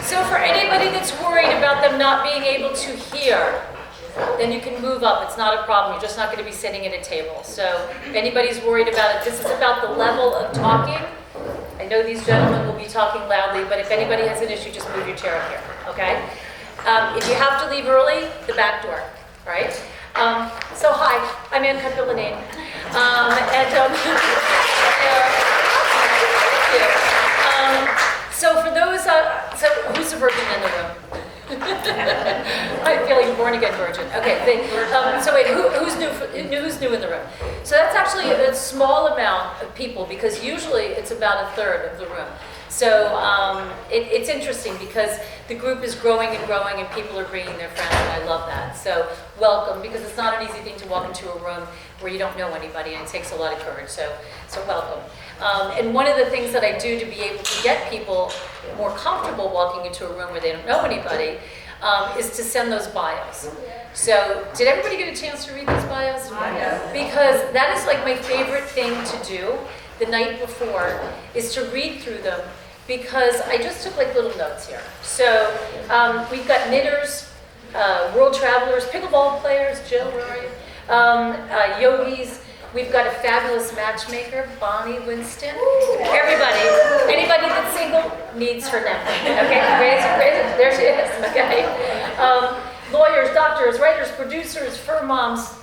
So for anybody that's worried about them not being able to hear, then you can move up. It's not a problem. You're just not going to be sitting at a table. So if anybody's worried about it, this is about the level of talking. I know these gentlemen will be talking loudly, but if anybody has an issue, just move your chair up here, okay? If you have to leave early, the back door, all right? So hi, I'm Ann Cutbill-Lanane. So for those, so who's a virgin in the room? I'm feeling born again virgin. Okay, so wait, who's new in the room? So that's actually a small amount of people because usually it's about a third of the room. So it's interesting because the group is growing and growing and people are bringing their friends and I love that. So welcome, because it's not an easy thing to walk into a room where you don't know anybody and it takes a lot of courage, so welcome. And one of the things that I do to be able to get people more comfortable walking into a room where they don't know anybody is to send those bios. So did everybody get a chance to read these bios? Because that is like my favorite thing to do the night before is to read through them because I just took like little notes here. So we've got knitters, world travelers, pickleball players, Jill, where are you? Yogis. We've got a fabulous matchmaker, Bonnie Winston. Everybody, anybody that's single needs her network. Okay, raise it. There she is. Okay. Lawyers, doctors, writers, producers, fur moms,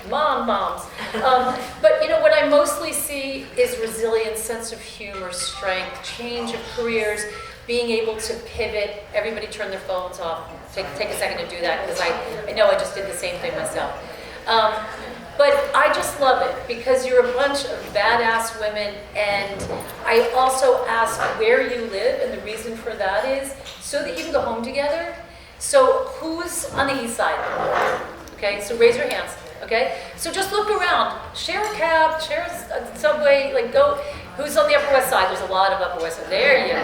moms. But you know what I mostly see is resilience, sense of humor, strength, change of careers, being able to pivot. Everybody turn their phones off. Take a second to do that because I know I just did the same thing myself. But I just love it because you're a bunch of badass women, and I also ask where you live, and the reason for that is so that you can go home together. So who's on the east side? Okay, so raise your hands, okay? So just look around, share a cab, share a subway, like go, who's on the Upper West Side? There's a lot of Upper West Side, there you go.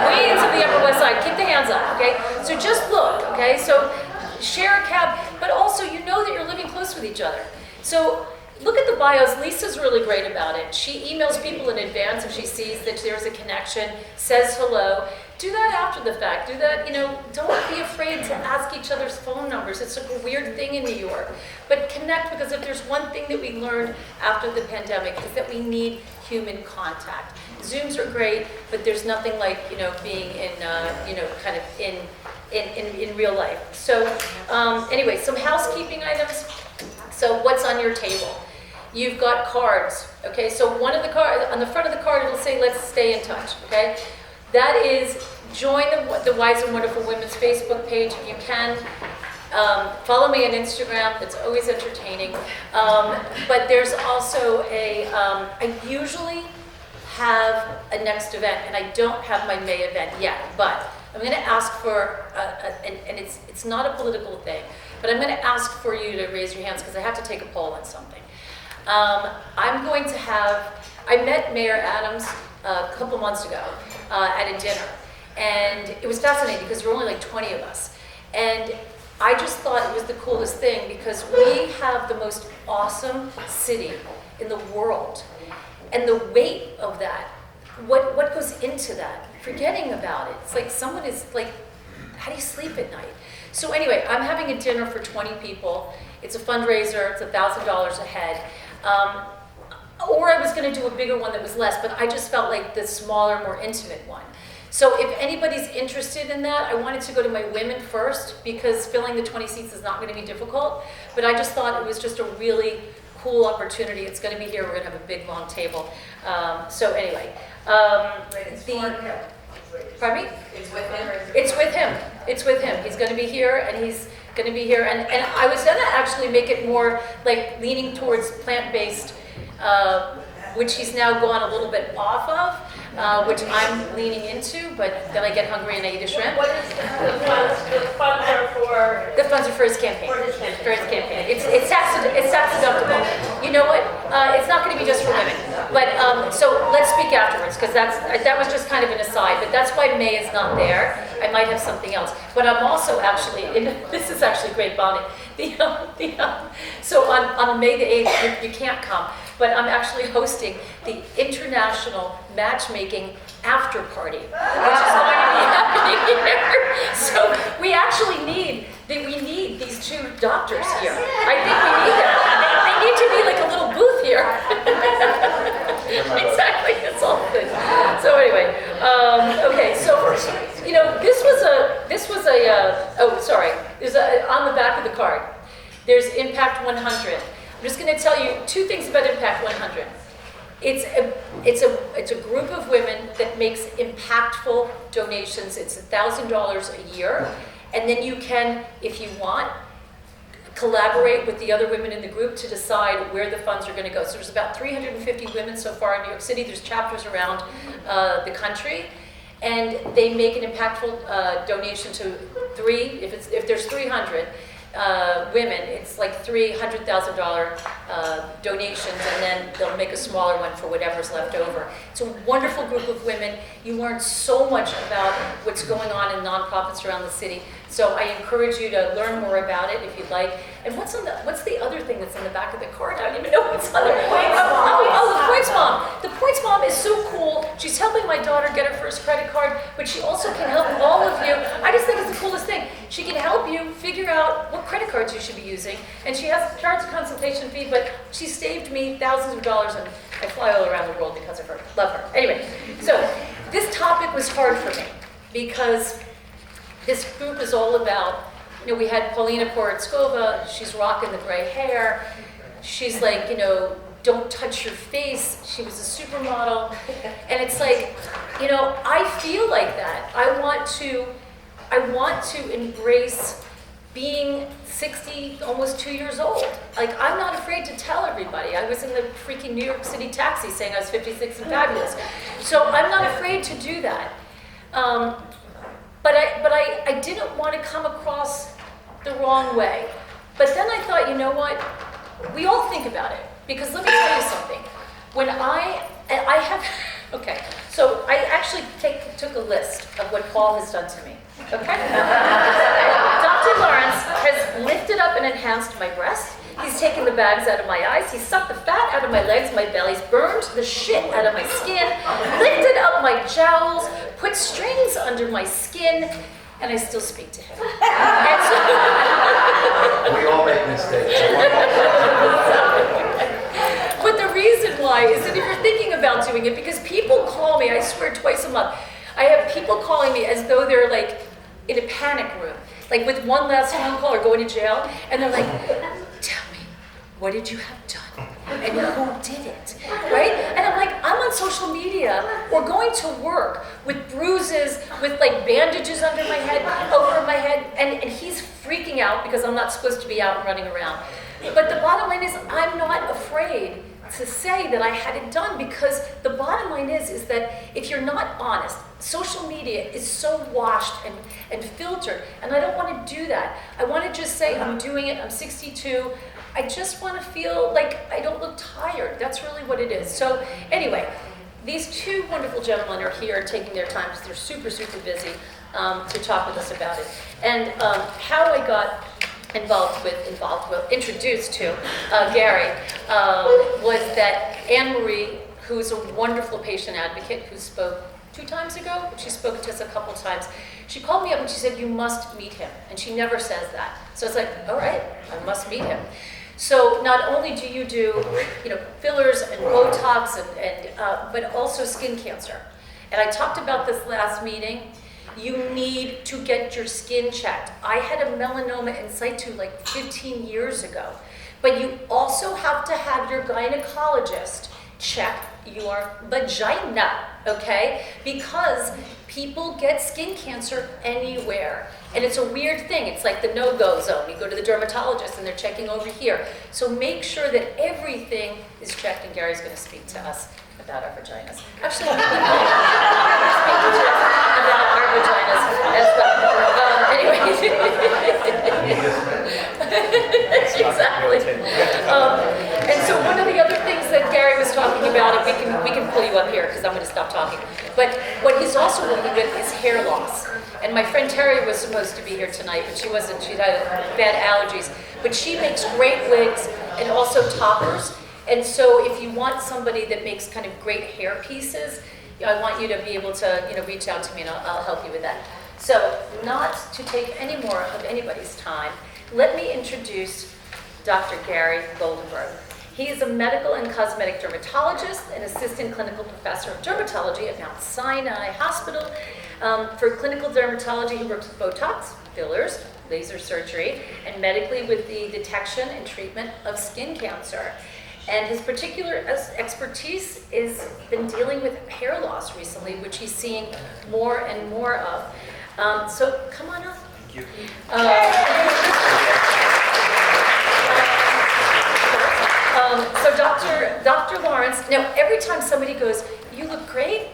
Queens of the Upper West Side, keep the hands up, okay? So just look, okay? So share a cab, but also you know that you're living close with each other. So look at the bios. Lisa's really great about it. She emails people in advance if she sees that there's a connection, says hello. Do that after the fact. Do that, don't be afraid to ask each other's phone numbers. It's a weird thing in New York. But connect, because if there's one thing that we learned after the pandemic is that we need human contact. Zooms are great, but there's nothing like, being in, kind of in real life. So anyway, some housekeeping items. So what's on your table? You've got cards, okay? So one of the cards, on the front of the card, it'll say, let's stay in touch, okay? That is, join the Wise and Wonderful Women's Facebook page if you can. Follow me on Instagram, it's always entertaining. But there's also I usually have a next event, and I don't have my May event yet, but I'm gonna ask for, and it's not a political thing, but I'm gonna ask for you to raise your hands because I have to take a poll on something. I'm going to have, I met Mayor Adams a couple months ago at a dinner, and it was fascinating because there were only like 20 of us. And I just thought it was the coolest thing because we have the most awesome city in the world. And the weight of that, what goes into that, forgetting about it. It's like someone is like, how do you sleep at night? So anyway, I'm having a dinner for 20 people. It's a fundraiser, it's $1,000 a head. Or I was gonna do a bigger one that was less, but I just felt like the smaller, more intimate one. So if anybody's interested in that, I wanted to go to my women first because filling the 20 seats is not gonna be difficult, but I just thought it was just a really cool opportunity. It's gonna be here, we're gonna have a big, long table. So anyway. Pardon me? It's with him? It's with him. It's with him. He's gonna be here, and he's gonna be here. And I was gonna actually make it more like leaning towards plant-based, which he's now gone a little bit off of, which I'm leaning into, but then I get hungry and I eat a shrimp. What is the funds are for? The funds are for his campaign. For his campaign. It's tax deductible. You know what? It's not going to be just for women. But so let's speak afterwards because that was just kind of an aside. But that's why May is not there. I might have something else. But I'm also actually this is actually great, Bonnie. So on May the 8th, you can't come. But I'm actually hosting the International Matchmaking After Party, which is going to be happening here. on the back of the card, there's Impact 100. I'm just going to tell you 2 things about Impact 100. It's a group of women that makes impactful donations. It's $1,000 a year, and then you can, if you want, collaborate with the other women in the group to decide where the funds are going to go. So there's about 350 women so far in New York City. There's chapters around the country, and they make an impactful donation to if there's 300 women, it's like $300,000 donations, and then they'll make a smaller one for whatever's left over. It's a wonderful group of women. You learn so much about what's going on in nonprofits around the city. So I encourage you to learn more about it if you'd like. And what's the other thing that's on the back of the card? I don't even know what's on there. The Points Mom. The Points Mom is so cool. She's helping my daughter get her first credit card, but she also can help all of you. I just think it's the coolest thing. She can help you figure out what credit cards you should be using. And she charges a consultation fee, but she saved me thousands of dollars, and I fly all around the world because of her. Love her. Anyway, so this topic was hard for me because this group is all about, we had Paulina Poritskova, she's rocking the gray hair. She's like, don't touch your face. She was a supermodel. And it's like, I feel like that. I want to embrace being 60, almost 2 years old. Like, I'm not afraid to tell everybody. I was in the freaking New York City taxi saying I was 56 and fabulous. So I'm not afraid to do that. But I didn't want to come across the wrong way. But then I thought, you know what? We all think about it. Because let me tell you something. When I have, okay, so I actually took a list of what Paul has done to me. Okay? Dr. Lawrence has lifted up and enhanced my breasts. He's taken the bags out of my eyes. He's sucked the fat out of my legs, my bellies, burned the shit out of my skin, lifted up my jowls, put strings under my skin, and I still speak to him. And so, we all make mistakes. But the reason why is that if you're thinking about doing it, because people call me, I swear twice a month, I have people calling me as though they're like in a panic room, like with one last phone call or going to jail, and they're like, tell me, what did you have done? And who did it, right? And I'm like, I'm on social media or going to work with bruises, with like bandages under my head, over my head, and he's freaking out because I'm not supposed to be out and running around. But the bottom line is I'm not afraid to say that I had it done, because the bottom line is that if you're not honest, social media is so washed and filtered, and I don't want to do that. I want to just say I'm doing it, I'm 62, I just want to feel like I don't look tired. That's really what it is. So anyway, these 2 wonderful gentlemen are here taking their time because they're super, super busy to talk with us about it. And how I got introduced to Gary was that Anne-Marie, who's a wonderful patient advocate who spoke 2 times ago, she's spoken to us a couple times. She called me up and she said, you must meet him. And she never says that. So it's like, all right, I must meet him. So not only do you do, fillers and Botox but also skin cancer. And I talked about this last meeting. You need to get your skin checked. I had a melanoma in situ like 15 years ago. But you also have to have your gynecologist check your vagina, okay? Because people get skin cancer anywhere. And it's a weird thing. It's like the no-go zone. You go to the dermatologist and they're checking over here. So make sure that everything is checked, and Gary's going to speak to us about our vaginas. Actually, I'm speaking about our vaginas as well. Anyway. Exactly. And so one of the other things that Gary was talking about, and we can pull you up here because I'm going to stop talking. But what he's also working with is hair loss. And my friend Terry was supposed to be here tonight, but she wasn't. She had bad allergies. But she makes great wigs and also toppers. And so if you want somebody that makes kind of great hair pieces, I want you to be able to reach out to me, and I'll help you with that. So not to take any more of anybody's time, let me introduce Dr. Gary Goldenberg. He is a medical and cosmetic dermatologist and assistant clinical professor of dermatology at Mount Sinai Hospital. For clinical dermatology, he works with Botox, fillers, laser surgery, and medically with the detection and treatment of skin cancer. And his particular expertise is been dealing with hair loss recently, which he's seeing more and more of. So come on up. Thank you. So Dr. Lawrence, now every time somebody goes, "You look great,"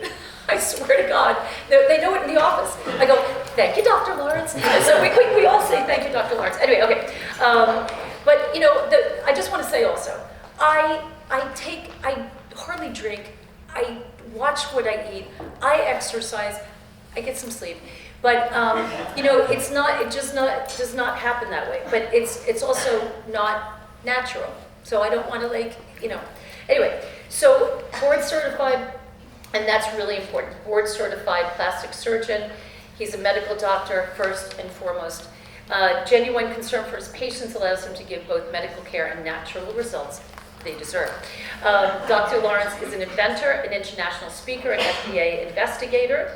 I swear to God, they know it in the office. I go, "Thank you, Dr. Lawrence." And so we all say, "Thank you, Dr. Lawrence." Anyway, okay. But I just want to say also, I hardly drink. I watch what I eat. I exercise. I get some sleep. But it does not happen that way. But it's also not natural. So I don't want to anyway. So board certified, and that's really important. Board certified plastic surgeon. He's a medical doctor first and foremost. Genuine concern for his patients allows him to give both medical care and natural results they deserve. Dr. Lawrence is an inventor, an international speaker, an FDA investigator.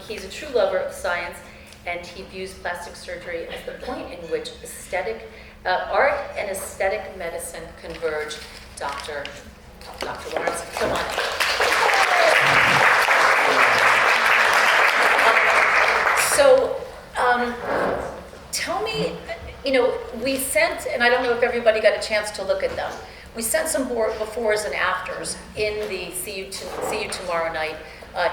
He's a true lover of science, and he views plastic surgery as the point in which aesthetic art and aesthetic medicine converge. Dr. Lawrence, come on. So, tell me, we sent, and I don't know if everybody got a chance to look at them, we sent some befores and afters in the see you tomorrow night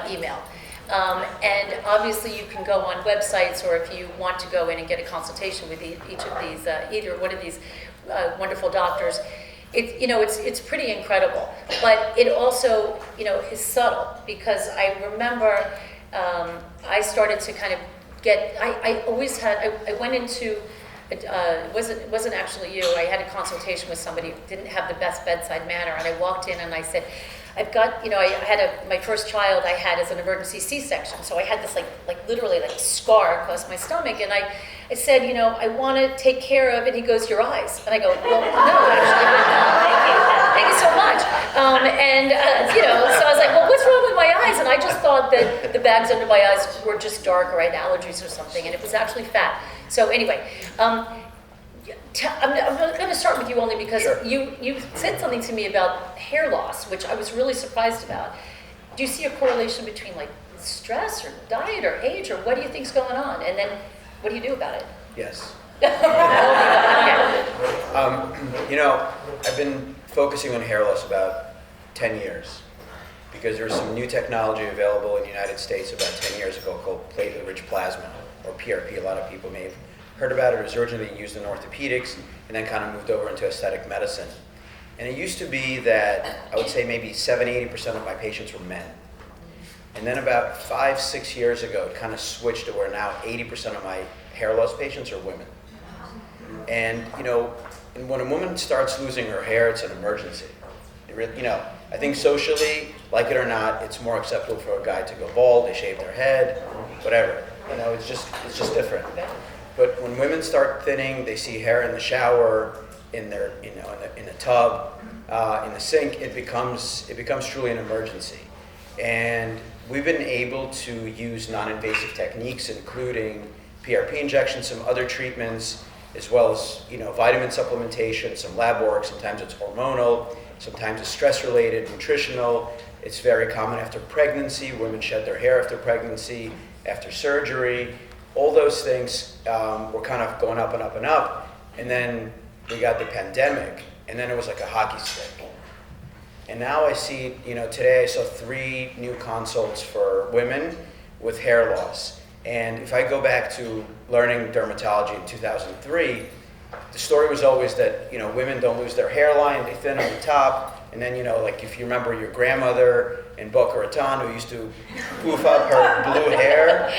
email. And obviously you can go on websites, or if you want to go in and get a consultation with each of these, either one of these wonderful doctors, it's pretty incredible. But it also, is subtle, because I remember I started to kind of I always had, I went into, it wasn't actually you, I had a consultation with somebody who didn't have the best bedside manner, and I walked in and I said, I've got, I had my first child I had as an emergency C-section, so I had this literally scar across my stomach, and I said, I want to take care of it. He goes, your eyes. And I go, well, no, actually, thank you so much. So I was like, well, what's wrong with my eyes? And I just thought that the bags under my eyes were just dark, or I had allergies or something, and it was actually fat. So anyway, I'm going to start with you only because Sure. you said something to me about hair loss, which I was really surprised about. Do you see a correlation between stress or diet or age, or what do you think's going on? And then what do you do about it? Yes. Okay. I've been focusing on hair loss about 10 years because there's some new technology available in the United States about 10 years ago called platelet-rich plasma, or PRP. A lot of people may have heard about it. It was originally used in orthopedics and then kind of moved over into aesthetic medicine. And it used to be that I would say maybe 70-80% of my patients were men. And then about 5-6 years ago, it kind of switched to where now 80% of my hair loss patients are women. And when a woman starts losing her hair, it's an emergency. I think socially, like it or not, it's more acceptable for a guy to go bald, they shave their head, whatever. It's just different. But when women start thinning, they see hair in the shower, in their, in the tub, in the sink, it becomes truly an emergency. And we've been able to use non-invasive techniques, including PRP injections, some other treatments, as well as vitamin supplementation, some lab work. Sometimes it's hormonal, sometimes it's stress-related, nutritional. It's very common after pregnancy. Women shed their hair after pregnancy, after surgery. All those things were kind of going up and up and up. And then we got the pandemic, and then it was like a hockey stick. And now I see, today I saw 3 new consults for women with hair loss. And if I go back to learning dermatology in 2003, the story was always that, women don't lose their hairline, they thin on the top. And then, if you remember your grandmother in Boca Raton who used to poof up her blue hair,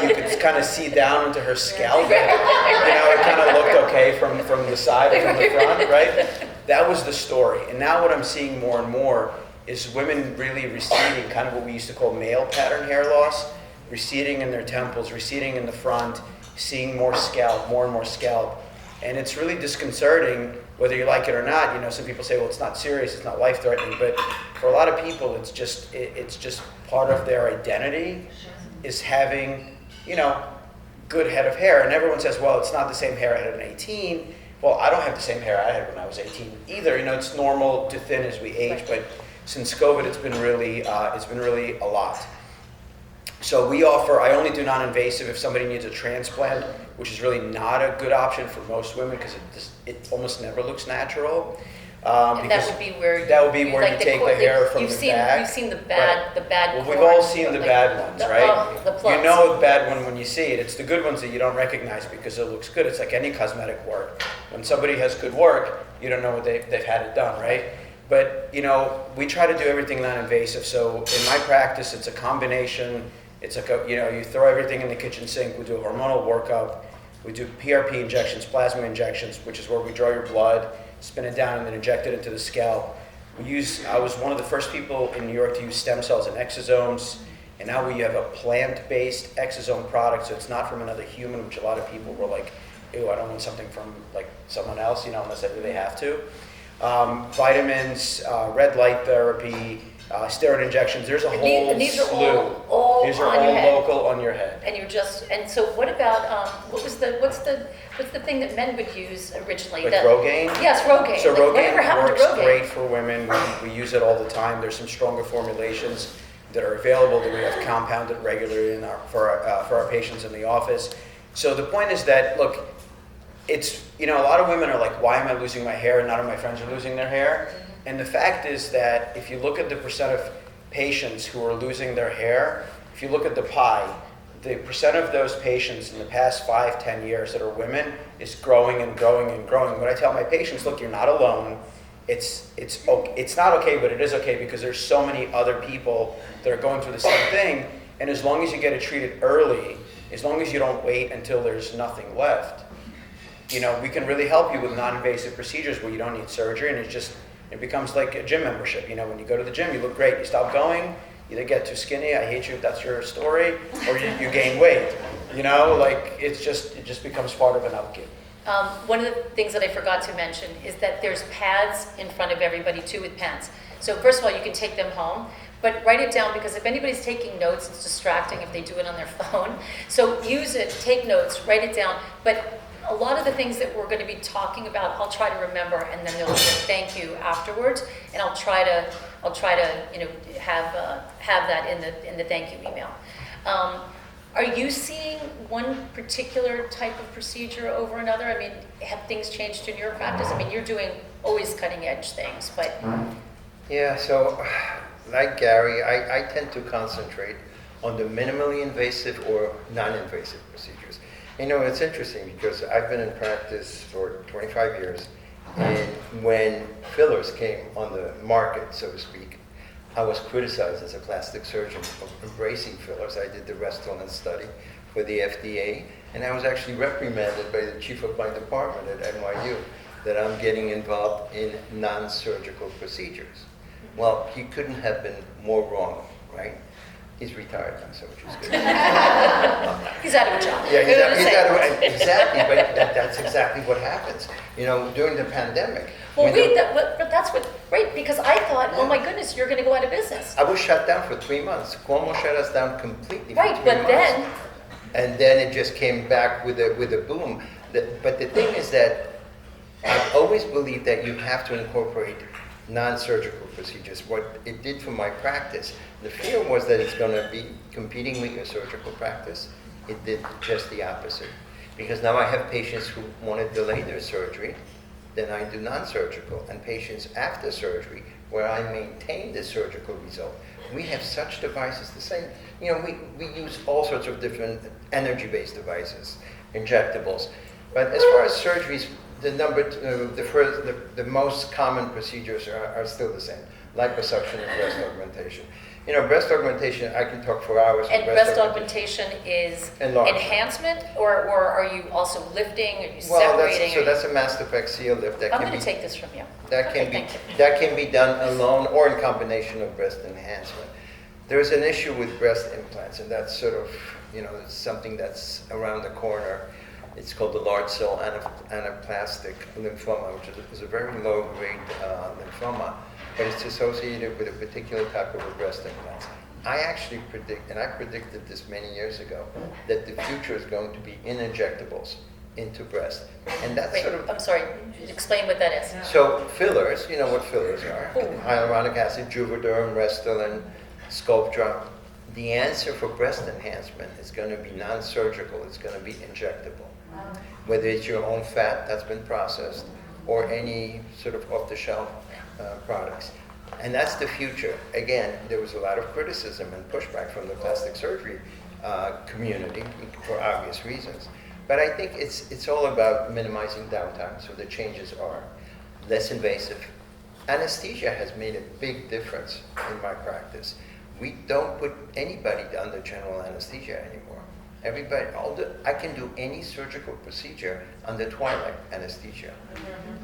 you could kind of see down into her scalp. It kind of looked okay from the side or from the front, right? That was the story. And now what I'm seeing more and more is women really receding, kind of what we used to call male pattern hair loss, receding in their temples, receding in the front, seeing more and more scalp. And it's really disconcerting, whether you like it or not. Some people say, well, it's not serious, it's not life-threatening, but for a lot of people, it's just part of their identity. is having, good head of hair. And everyone says, well, it's not the same hair I had at 18. Well, I don't have the same hair I had when I was 18 either. It's normal to thin as we age, but since COVID, it's been really a lot. So we offer, I only do non-invasive if somebody needs a transplant, which is really not a good option for most women because it almost never looks natural. And that would be where you take the hair from the back. You've seen the bad Well, we've all seen the bad ones, right? The plugs. You know the bad one when you see it. It's the good ones that you don't recognize because it looks good. It's like any cosmetic work. When somebody has good work, you don't know what they've had it done, right? But, we try to do everything non-invasive. So in my practice, it's a combination. It's like, you throw everything in the kitchen sink. We do a hormonal workup. We do PRP injections, plasma injections, which is where we draw your blood, spin it down, and then inject it into the scalp. I was one of the first people in New York to use stem cells and exosomes, and now we have a plant-based exosome product, so it's not from another human, which a lot of people were like, ew, I don't want something from someone else, unless I really have to. Vitamins, red light therapy, steroid injections. There's a whole slew. These are all These are on all your head. local on your head. And so what about, what's the thing that men would use originally? Like Rogaine? Yes, Rogaine. So Whatever Rogaine happened to works Rogaine? great for women. We use it all the time. There's some stronger formulations that are available that we have compounded regularly for our patients in the office. So the point is that, look, it's, a lot of women are like, why am I losing my hair and none of my friends are losing their hair? And the fact is that if you look at the percent of patients who are losing their hair, if you look at the pie, the percent of those patients in the past 5-10 years that are women is growing and growing and growing. When I tell my patients, look, you're not alone. It's not okay, but it is okay because there's so many other people that are going through the same thing. And as long as you get it treated early, as long as you don't wait until there's nothing left, we can really help you with non-invasive procedures where you don't need surgery, and it becomes like a gym membership. When you go to the gym, you look great. You stop going, you either get too skinny, I hate you if that's your story, or you gain weight. It just becomes part of an upkeep. One of the things that I forgot to mention is that there's pads in front of everybody too with pens. So first of all, you can take them home, but write it down because if anybody's taking notes, it's distracting if they do it on their phone. So use it, take notes, write it down. But a lot of the things that we're going to be talking about, I'll try to remember, and then there'll be a thank you afterwards, and I'll try to have that in the thank you email. Are you seeing one particular type of procedure over another? I mean, have things changed in your practice? I mean, you're doing always cutting edge things, but yeah. So, like Gary, I tend to concentrate on the minimally invasive or non-invasive procedures. It's interesting because I've been in practice for 25 years, and when fillers came on the market, so to speak, I was criticized as a plastic surgeon for embracing fillers. I did the Restylane study for the FDA, and I was actually reprimanded by the chief of my department at NYU that I'm getting involved in non-surgical procedures. Well, he couldn't have been more wrong, right? He's retired now, so which is good. he's out of a job. Yeah, exactly, but that's exactly what happens. During the pandemic. Well, but that's right, because I thought, oh my goodness, you're going to go out of business. I was shut down for 3 months. Cuomo shut us down completely for 3 months. Right, but then... And then it just came back with a boom. But the thing is that I've always believed that you have to incorporate non-surgical procedures. What it did for my practice, the fear was that it's going to be competing with your surgical practice. It did just the opposite. Because now I have patients who want to delay their surgery, then I do non-surgical, and patients after surgery where I maintain the surgical result. We have such devices, the same, we use all sorts of different energy-based devices, injectables. But as far as surgeries, the most common procedures are still the same, liposuction and breast augmentation. Breast augmentation, I can talk for hours. And breast augmentation is enlargement. Enhancement, or are you also lifting? Are you separating? So that's a Mastaflex seal lift. I'm going to take this from you. That can be done alone or in combination of breast enhancement. There's an issue with breast implants, and that's sort of, it's something that's around the corner. It's called the large cell anaplastic lymphoma, which is a very low grade lymphoma, but it's associated with a particular type of breast implants. I actually predict, and I predicted this many years ago, that the future is going to be in injectables into breast. And that's Wait, sort of, I'm sorry, explain what that is. so fillers, you know what fillers are. Ooh. Hyaluronic acid, Juvederm, Restylane, Sculptra. The answer for breast enhancement is going to be non-surgical, it's going to be injectable. Whether it's your own fat that's been processed or any sort of off-the-shelf products. And that's the future. Again, there was a lot of criticism and pushback from the plastic surgery community for obvious reasons. But I think it's all about minimizing downtime, so the changes are less invasive. Anesthesia has made a big difference in my practice. We don't put anybody under general anesthesia anymore. Everybody, I can do any surgical procedure under twilight anesthesia.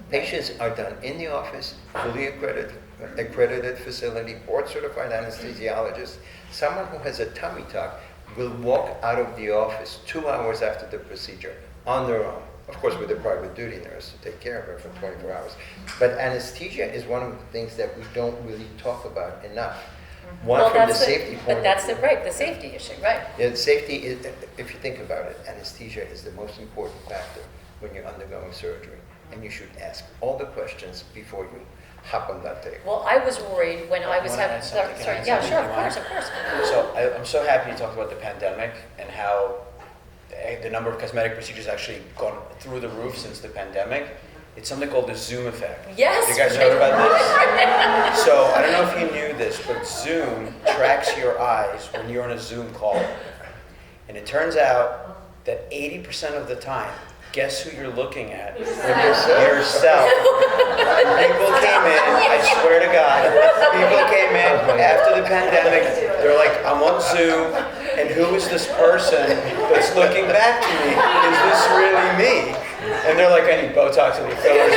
Patients are done in the office, fully accredited facility, board-certified anesthesiologist. Someone who has a tummy tuck will walk out of the office 2 hours after the procedure on their own. Of course, with a private duty nurse to take care of her for 24 hours. But anesthesia is one of the things that we don't really talk about enough. One, from the safety point But that's the safety issue, right? yeah, safety is, if you think about it, anesthesia is the most important factor when you're undergoing surgery. And you should ask all the questions before you hop on that table. Well, I was worried when I was Wanna having, add something? sorry, Can I yeah, add sure, of something? course. So I'm so happy you talked about the pandemic and how the number of cosmetic procedures actually gone through the roof since the pandemic. It's something called the Zoom effect. Yes. You guys heard about this? So I don't know if you knew this, but Zoom tracks your eyes when you're on a Zoom call. And it turns out that 80% of the time, guess who you're looking at? Yourself. People came in, I swear to God, people came in after the pandemic, they're like, I'm on Zoom, and who is this person that's looking back to me? Is this really me? And they're like, I need Botox and fillers.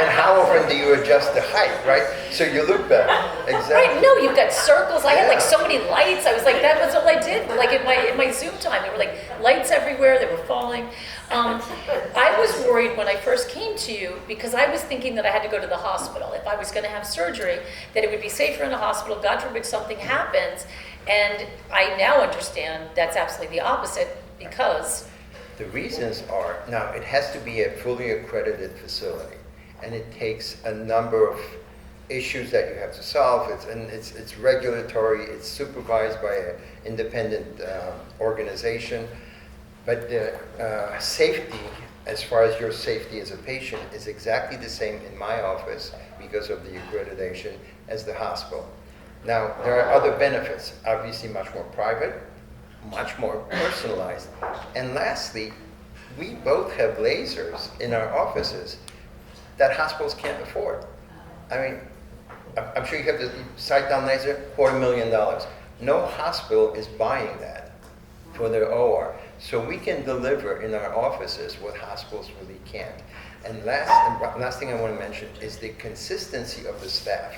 And how often do you adjust the height, right? So you look better. Exactly. Right, no, you've got circles. I had like Yeah. so many lights. I was like, that was all I did. Like in my Zoom time, there were like lights everywhere. They were falling. I was worried when I first came to you because I was thinking that I had to go to the hospital. If I was going to have surgery, that it would be safer in the hospital. God forbid something happens. And I now understand that's absolutely the opposite because The reasons are, now it has to be a fully accredited facility, and it takes a number of issues that you have to solve. It's regulatory, it's supervised by an independent organization, but the safety, as far as your safety as a patient, is exactly the same in my office because of the accreditation as the hospital. Now, there are other benefits, obviously much more private, much more personalized. And lastly, we both have lasers in our offices that hospitals can't afford. I mean, I'm sure you have the sight down laser, $250,000. No hospital is buying that for their OR. So we can deliver in our offices what hospitals really can't. And last thing I want to mention is the consistency of the staff.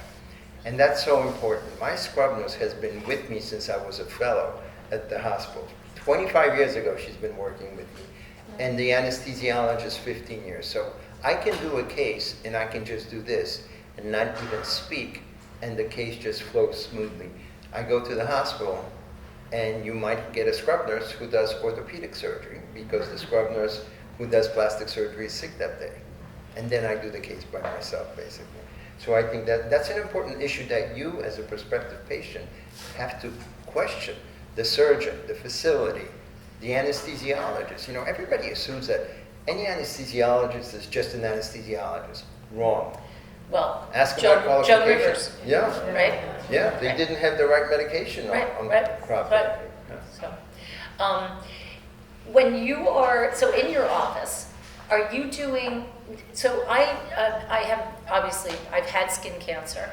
And that's so important. My scrub nurse has been with me since I was a fellow at the hospital. 25 years ago, she's been working with me. And the anesthesiologist, 15 years. So I can do a case, and I can just do this, and not even speak, and the case just flows smoothly. I go to the hospital, and you might get a scrub nurse who does orthopedic surgery, because the scrub nurse who does plastic surgery is sick that day. And then I do the case by myself, basically. So I think that's an important issue that you, as a prospective patient, have to question. The surgeon, the facility, the anesthesiologist. You know, everybody assumes that any anesthesiologist is just an anesthesiologist. Wrong. well, Ask Joan about qualifications. Rivers, Yeah, right? yeah. They didn't have the right medication on property. Right. So, when you are, so in your office, are you doing, so I have, obviously, I've had skin cancer.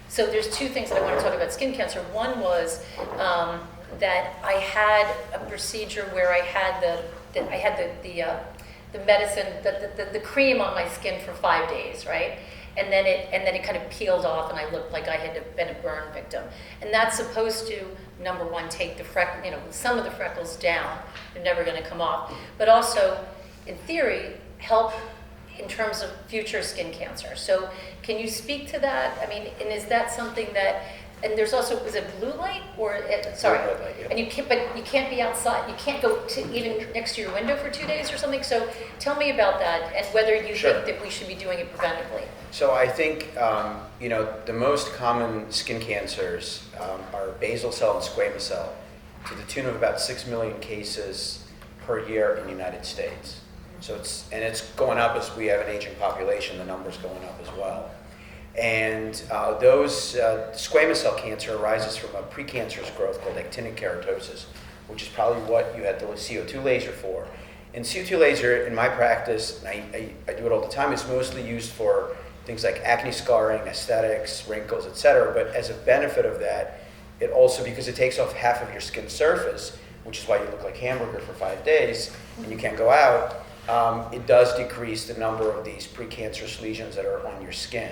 So there's two things that I want to talk about skin cancer. One was that I had a procedure where I had the medicine, the cream on my skin for 5 days, right? And then it kind of peeled off, and I looked like I had been a burn victim. And that's supposed to, number one, take the some of the freckles down. They're never going to come off, but also, in theory, help in terms of future skin cancer. So can you speak to that? I mean, and is that something that, and there's also, is it blue light or, sorry, Red light, yeah. and you can't, but you can't be outside, you can't go to even next to your window for 2 days or something. So tell me about that and whether you Sure. think that we should be doing it preventively. So I think, the most common skin cancers are basal cell and squamous cell, to the tune of about 6 million cases per year in the United States. So it's going up as we have an aging population, the number's going up as well. And those squamous cell cancer arises from a precancerous growth called actinic keratosis, which is probably what you had the CO2 laser for. And CO2 laser, in my practice, and I do it all the time, is mostly used for things like acne scarring, aesthetics, wrinkles, etc. But as a benefit of that, it also, because it takes off half of your skin surface, which is why you look like hamburger for 5 days and you can't go out, it does decrease the number of these precancerous lesions that are on your skin.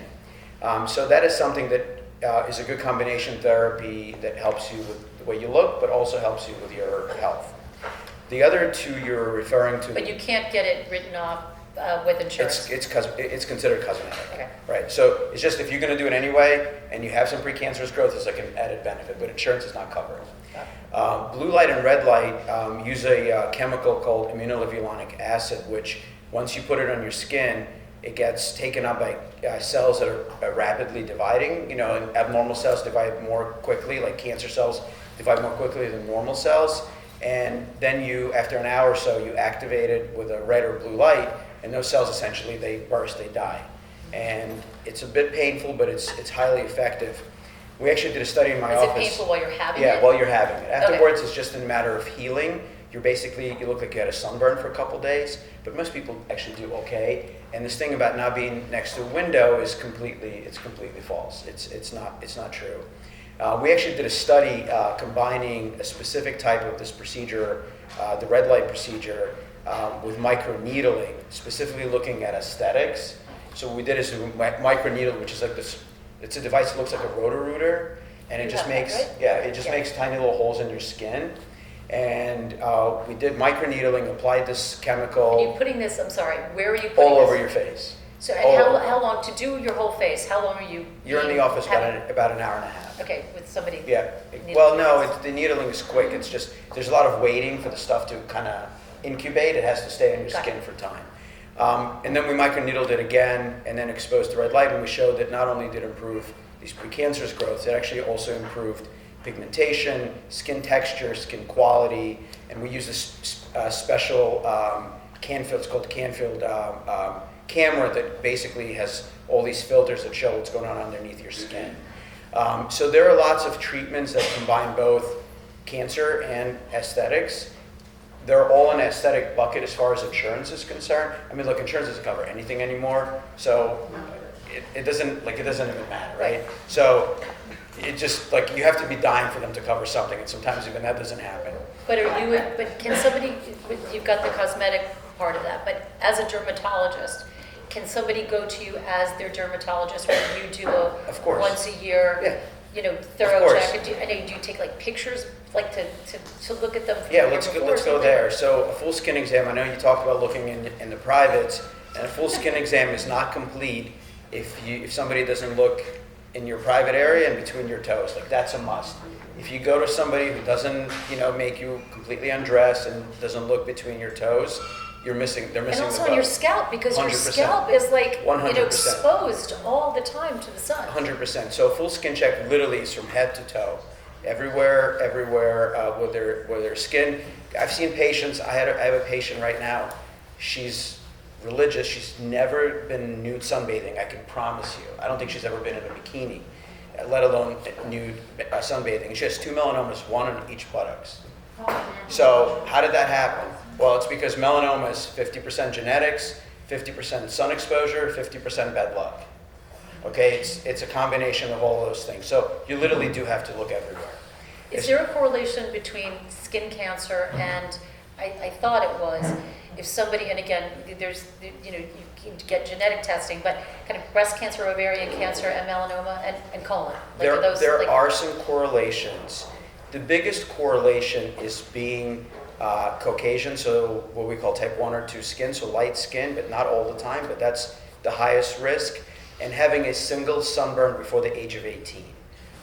So that is something that is a good combination therapy that helps you with the way you look, but also helps you with your health. The other two you're referring to... But you can't get it written off with insurance. It's considered cosmetic, Okay. right? So it's just if you're going to do it anyway and you have some precancerous growth, it's like an added benefit, but insurance is not covered. Blue light and red light use a chemical called immunolevolonic acid, which once you put it on your skin, it gets taken up by cells that are rapidly dividing. And abnormal cells divide more quickly, like cancer cells divide more quickly than normal cells. And then after an hour or so, you activate it with a red or blue light, and those cells essentially, they burst, they die. And it's a bit painful, but it's highly effective. We actually did a study in my office. Is it painful while you're having it? Yeah, while you're having it. Afterwards, it's just a matter of healing. You look like you had a sunburn for a couple days, but most people actually do okay. And this thing about not being next to a window is completely false. It's not true. We actually did a study combining a specific type of this procedure, the red light procedure, with microneedling, specifically looking at aesthetics. So what we did is microneedle, which is like this. It's a device that looks like a Roto-Rooter, and it just makes makes tiny little holes in your skin. And we did microneedling, applied this chemical. Are you putting this? I'm sorry. Where are you putting all this? over your face. So and how long to do your whole face? How long are you? You're in the office about an hour and a half. Okay, with somebody. Yeah. Well, no, the needling is quick. It's just there's a lot of waiting for the stuff to kind of incubate. It has to stay on your skin for time. And then we microneedled it again and then exposed to red light, and we showed that not only did it improve these precancerous growths, it actually also improved pigmentation, skin texture, skin quality, and we use this special Canfield, it's called Canfield camera that basically has all these filters that show what's going on underneath your skin. So there are lots of treatments that combine both cancer and aesthetics. They're all in an aesthetic bucket as far as insurance is concerned. I mean, look, insurance doesn't cover anything anymore, so it doesn't even matter, right? So it just you have to be dying for them to cover something, and sometimes even that doesn't happen. But can somebody? You've got the cosmetic part of that, but as a dermatologist, can somebody go to you as their dermatologist when you do a once a year? Thorough check. I know you do take pictures, to look at them. Yeah, let's go there. So a full skin exam. I know you talked about looking in the privates, and a full skin exam is not complete if somebody doesn't look in your private area and between your toes. That's a must. If you go to somebody who doesn't, make you completely undress and doesn't look between your toes, they're missing And the also boat. on your scalp, because your 100%. scalp is 100%. exposed all the time to the sun. 100%. So a full skin check literally is from head to toe, everywhere with their skin. I've seen patients. I have a patient right now. She's religious. She's never been nude sunbathing. I can promise you. I don't think she's ever been in a bikini, let alone nude sunbathing. And she has 2 melanomas, one on each buttocks. So how did that happen? Well, it's because melanoma is 50% genetics, 50% sun exposure, 50% bad luck. Okay, it's a combination of all those things. So you literally do have to look everywhere. Is there a correlation between skin cancer and, I thought it was, if somebody, and again, there's, you can get genetic testing, but kind of breast cancer, ovarian cancer, and melanoma, and colon. There are some correlations. The biggest correlation is being Caucasian, so what we call type 1 or 2 skin, so light skin, but not all the time, but that's the highest risk, and having a single sunburn before the age of 18.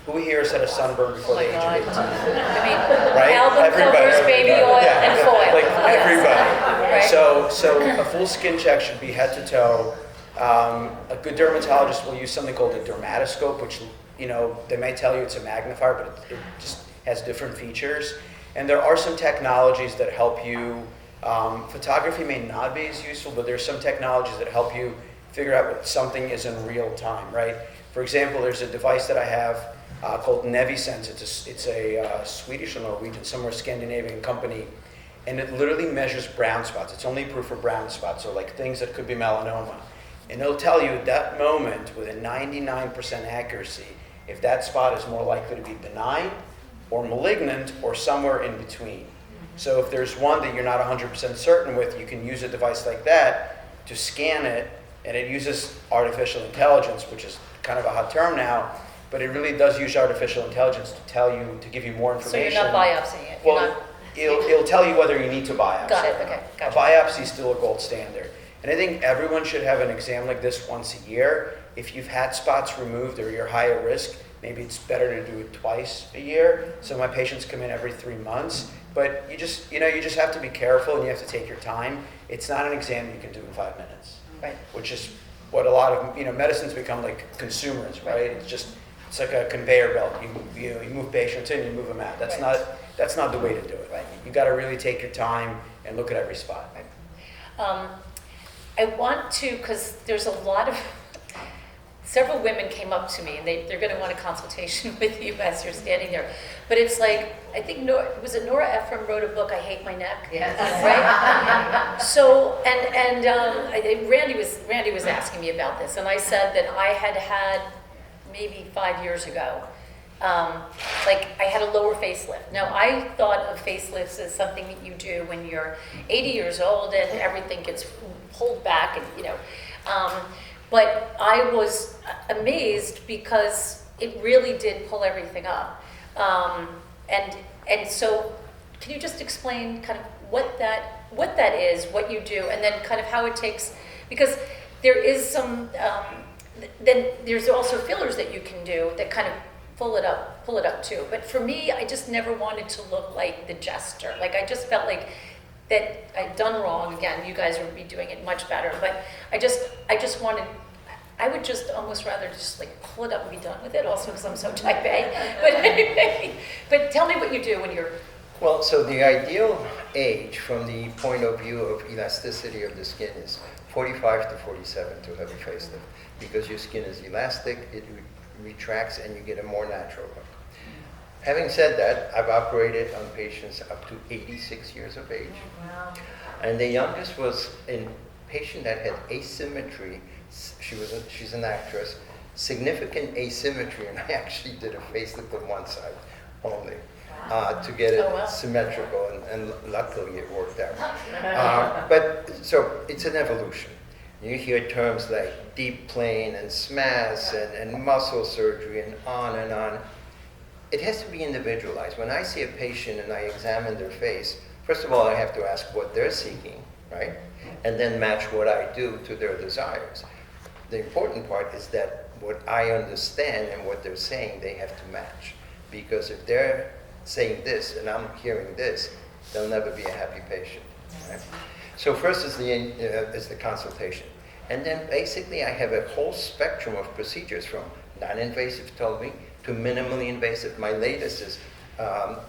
Who here has had a sunburn before the age of 18? I mean, Right? album Everybody. covers, baby oil, Yeah. and foil. Like Yes. everybody. Right. So a full skin check should be head to toe. A good dermatologist will use something called a dermatoscope, which, they may tell you it's a magnifier, but it just has different features. And there are some technologies that help you. Photography may not be as useful, but there's some technologies that help you figure out what something is in real time, right? For example, there's a device that I have called Nevisense. It's a Swedish or Norwegian, somewhere Scandinavian company, and it literally measures brown spots. It's only approved for brown spots, so like things that could be melanoma. And it'll tell you at that moment with a 99% accuracy if that spot is more likely to be benign or malignant or somewhere in between. So if there's one that you're not 100% certain with, you can use a device like that to scan it, and it uses artificial intelligence, which is kind of a hot term now, but it really does use artificial intelligence to tell you, to give you more So information. you're not biopsying it? You're Well, not- it'll tell you whether you need to biopsy. Got it, or not. okay, gotcha. A biopsy is still a gold standard. And I think everyone should have an exam like this once a year. If you've had spots removed or you're higher risk, maybe it's better to do it twice a year. So my patients come in every 3 months. But you just have to be careful and you have to take your time. It's not an exam you can do in 5 minutes. Right. Which is what a lot of, medicines become like consumers, right? It's like a conveyor belt. You move patients in, you move them out. That's not the way to do it. Right. You got to really take your time and look at every spot. I want to, because there's a lot of, several women came up to me, and they're going to want a consultation with you as you're standing there. But it's like, I think, was it Nora Ephron wrote a book, I Hate My Neck? Yes. Right? So, Randy was asking me about this, and I said that I had maybe 5 years ago, I had a lower facelift. Now, I thought of facelifts as something that you do when you're 80 years old and everything gets pulled back, and but I was amazed because it really did pull everything up. And so, can you just explain kind of what that is, what you do, and then kind of how it takes, because there is some, then there's also fillers that you can do that kind of pull it up too. But for me, I just never wanted to look like the jester. Like, I just felt like that I'd done wrong. Again, you guys would be doing it much better. But I just wanted, I would just almost rather just like pull it up and be done with it, also because I'm so type A. But anyway, but tell me what you do when you're... Well, so the ideal age from the point of view of elasticity of the skin is 45 to 47 to have a facelift, because your skin is elastic, it retracts, and you get a more natural look. Having said that, I've operated on patients up to 86 years of age. Wow. And the youngest was a patient that had asymmetry. She's an actress, significant asymmetry, and I actually did a facelift on one side only to get it symmetrical, and luckily it worked out. But so it's an evolution. You hear terms like deep plane and SMAS and muscle surgery and on and on. It has to be individualized. When I see a patient and I examine their face, first of all, I have to ask what they're seeking, right? And then match what I do to their desires. The important part is that what I understand and what they're saying, they have to match. Because if they're saying this and I'm hearing this, they'll never be a happy patient, right? So first is the consultation. And then basically I have a whole spectrum of procedures from non-invasive told me to minimally invasive. My latest is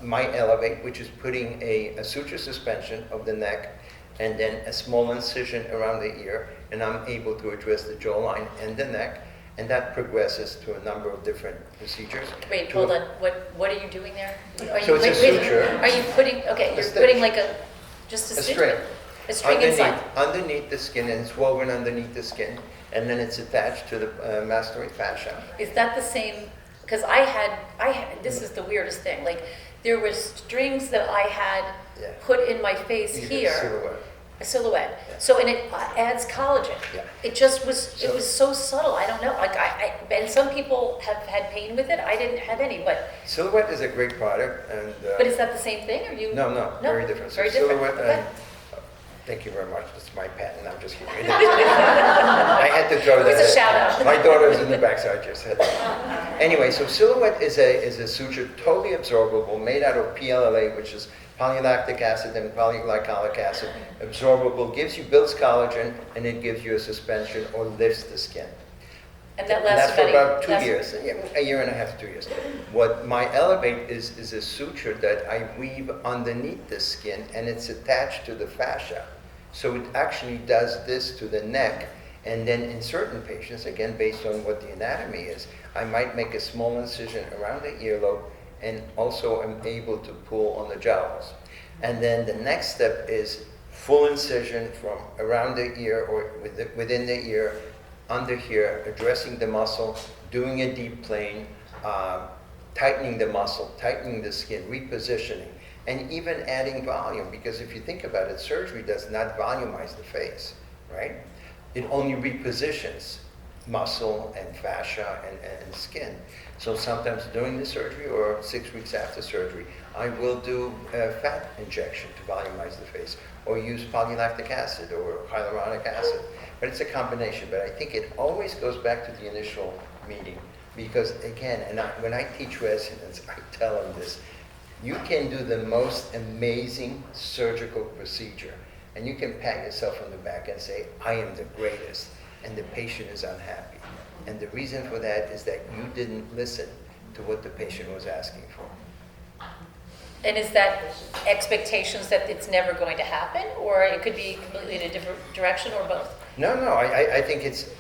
my Elevate, which is putting a suture suspension of the neck and then a small incision around the ear, and I'm able to address the jawline and the neck, and that progresses to a number of different procedures. Wait, hold on. What are you doing there? Are So you, it's a suture. Are you putting, okay, you're stitch. putting like just a A stitch? string. A string inside. Underneath the skin, and it's woven underneath the skin, and then it's attached to the mastoid fascia. Is that the same? Because I had, this is the weirdest thing. Like, there were strings that I had Yeah. put in my face You get here. silhouette. A silhouette. Yeah. So, and it adds collagen. Yeah. It just was, it So- was so subtle. I don't know. Like and some people have had pain with it. I didn't have any, but Silhouette is a great product, and is that the same thing? Or you? no, very different. Very So different. Silhouette, Okay. and thank you very much. It's my patent. I'm just kidding. I had to throw It was that. a shout out. My daughter's in the back, so I just had to. Anyway, so Silhouette is a suture totally absorbable, made out of PLLA, which is polylactic acid and polyglycolic acid. Absorbable, builds collagen, and it gives you a suspension or lifts the skin. And that And lasts that's for about 2 lasts- years, a year and a half to 2 years. What my Elevate is a suture that I weave underneath the skin, and it's attached to the fascia. So it actually does this to the neck, and then in certain patients, again, based on what the anatomy is, I might make a small incision around the earlobe, and also I'm able to pull on the jowls. And then the next step is full incision from around the ear or within the ear, under here, addressing the muscle, doing a deep plane, tightening the muscle, tightening the skin, repositioning, and even adding volume, because if you think about it, surgery does not volumize the face, right? It only repositions muscle and fascia and skin. So sometimes during the surgery or 6 weeks after surgery, I will do a fat injection to volumize the face, or use polylactic acid or hyaluronic acid. But it's a combination. But I think it always goes back to the initial meeting, because again, when I teach residents, I tell them this: you can do the most amazing surgical procedure, and you can pat yourself on the back and say, I am the greatest, and the patient is unhappy. And the reason for that is that you didn't listen to what the patient was asking for. And is that expectations that it's never going to happen, or it could be completely in a different direction, or both? No, I think it's,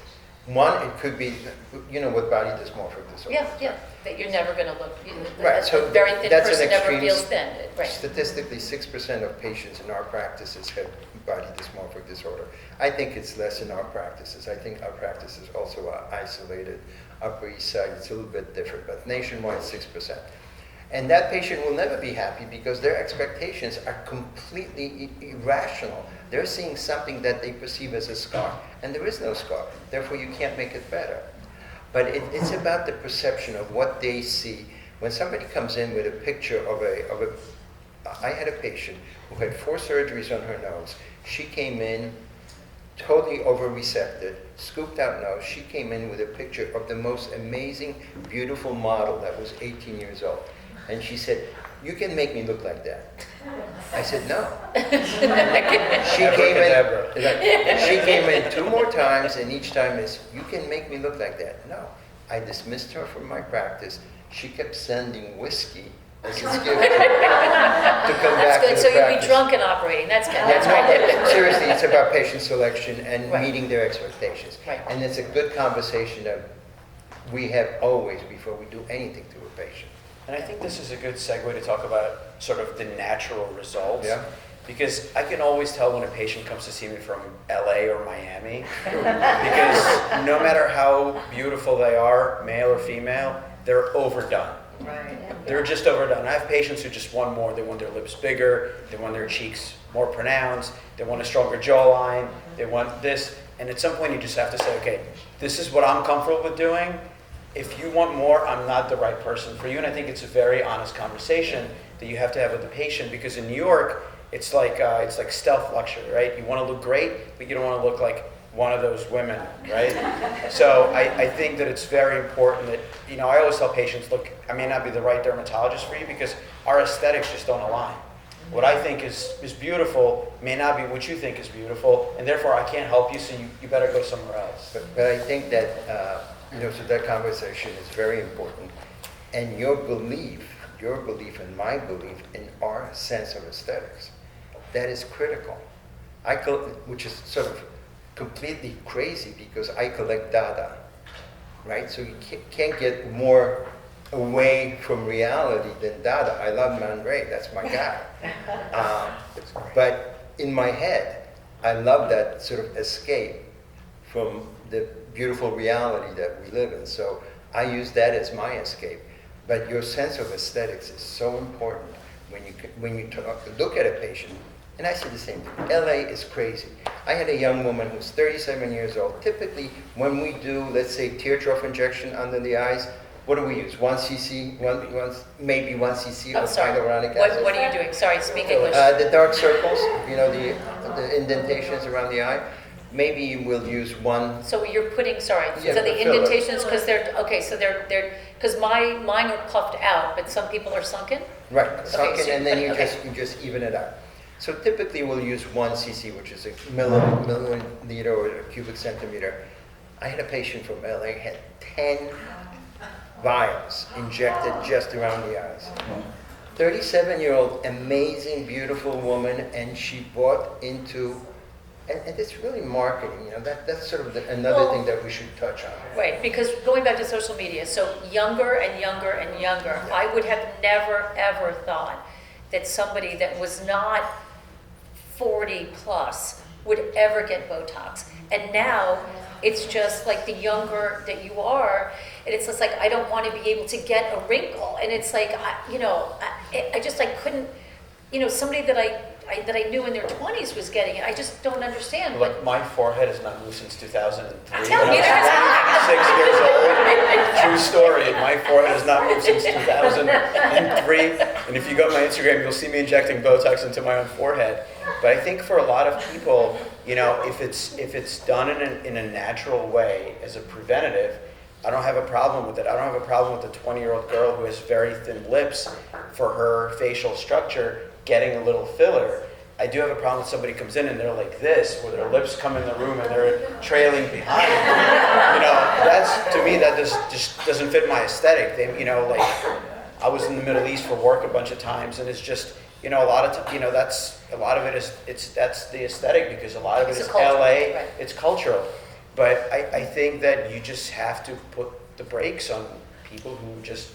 one, it could be, with body dysmorphic disorder. Yeah, that you're never going to look. Right, so a very thin that's an person never extreme feels thin. Right. Statistically, 6% of patients in our practices have body dysmorphic disorder. I think it's less in our practices. I think our practices also are isolated. Upper East Side, it's a little bit different, but nationwide, 6%. And that patient will never be happy because their expectations are completely irrational. They're seeing something that they perceive as a scar, and there is no scar. Therefore, you can't make it better. But it's about the perception of what they see. When somebody comes in with a picture of I had a patient who had 4 surgeries on her nose. She came in totally over-resected, scooped out nose. She came in with a picture of the most amazing, beautiful model that was 18 years old. And she said, you can make me look like that. I said, no. She came in 2 more times, and each time is, you can make me look like that. No. I dismissed her from my practice. She kept sending whiskey as a gift to come back That's good. to the So you'd practice. be drunk and operating. That's good. Yeah, That's no, right. but seriously, it's about patient selection and Right. meeting their expectations. Right. And it's a good conversation that we have always before we do anything to a patient. And I think this is a good segue to talk about sort of the natural results. Yeah. Because I can always tell when a patient comes to see me from LA or Miami, because no matter how beautiful they are, male or female, they're overdone. Right. They're just overdone. I have patients who just want more. They want their lips bigger, they want their cheeks more pronounced, they want a stronger jawline, they want this. And at some point you just have to say, okay, this is what I'm comfortable with doing. If you want more, I'm not the right person for you. And I think it's a very honest conversation that you have to have with the patient, because in New York, it's like stealth luxury, right? You want to look great, but you don't want to look like one of those women, right? So I think that it's very important that, I always tell patients, look, I may not be the right dermatologist for you because our aesthetics just don't align. What I think is beautiful may not be what you think is beautiful, and therefore I can't help you, so you better go somewhere else. But I think that, so that conversation is very important. And your belief and my belief in our sense of aesthetics, that is critical. Which is sort of completely crazy because I collect data, right? So you can't get more away from reality than data. I love Man Ray, that's my guy. But in my head, I love that sort of escape from the beautiful reality that we live in. So I use that as my escape. But your sense of aesthetics is so important when you look at a patient And I said the same thing. LA is crazy. I had a young woman who's 37 years old. Typically, when we do, let's say, tear trough injection under the eyes, what do we use? 1 cc, maybe 1 cc Oh, of sorry. hyaluronic acid. What are you doing? Sorry, speak English. The dark circles, you know, the indentations around the eye. Maybe we'll use 1. So you're putting, sorry, Yeah, so the filler. indentations, because okay, so they're, because mine are puffed out, but some people are sunken? Right, sunken, so and then okay. you just even it out. So typically we'll use 1 cc, which is a milliliter or a cubic centimeter. I had a patient from LA, had 10 vials injected just around the eyes. 37-year-old, amazing, beautiful woman, and she bought into, and it's really marketing, you know, that's sort of another Well, thing that we should touch on. Right, because going back to social media, so younger and younger and younger, I would have never, ever thought that somebody that was not 40 plus would ever get Botox. And now, it's just like the younger that you are, and it's just like, I don't want to be able to get a wrinkle. And it's like, I just like couldn't, somebody that I knew in their 20s was getting it. I just don't understand. Like, my forehead has not moved since 2003. Tell me, when I was 6 years old. True story. My forehead has not moved since 2003. And if you go on my Instagram, you'll see me injecting Botox into my own forehead. But I think for a lot of people, if it's done in a natural way as a preventative, I don't have a problem with it. I don't have a problem with a 20-year-old girl who has very thin lips for her facial structure getting a little filler. I do have a problem with somebody comes in and they're like this, where their lips come in the room and they're trailing behind. That's, to me, that just doesn't fit my aesthetic. I was in the Middle East for work a bunch of times, and it's just, a lot of it is, that's the aesthetic, because a lot of it It's is a culture, LA, right. it's cultural. But I think that you just have to put the brakes on people who just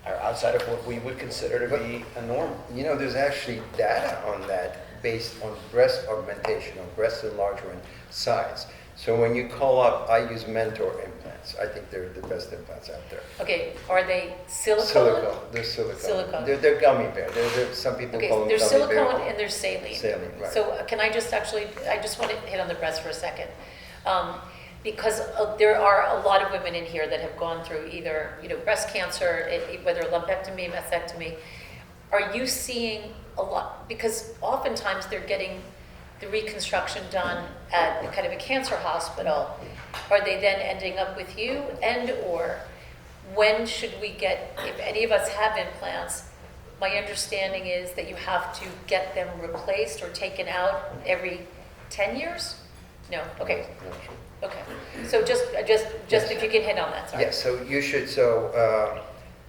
are outside of what we would consider to be a norm. There's actually data on that based on breast augmentation, on breast enlargement size. So when you call up, I use Mentor implants. I think they're the best implants out there. Okay, are they silicone? Silicone. They're silicone. Silicone. They're gummy bear. Some people Okay, call them there's gummy bear. silicone and there's saline. Saline, right. So can I just I just want to hit on the breast for a second. Because there are a lot of women in here that have gone through either, breast cancer, whether lumpectomy, mastectomy. Are you seeing a lot, because oftentimes they're getting the reconstruction done at kind of a cancer hospital. Are they then ending up with you? Or when should we get, if any of us have implants, my understanding is that you have to get them replaced or taken out every 10 years? No, okay. Not sure. Okay, so just if you can hit on that, sorry. Yes, so you should,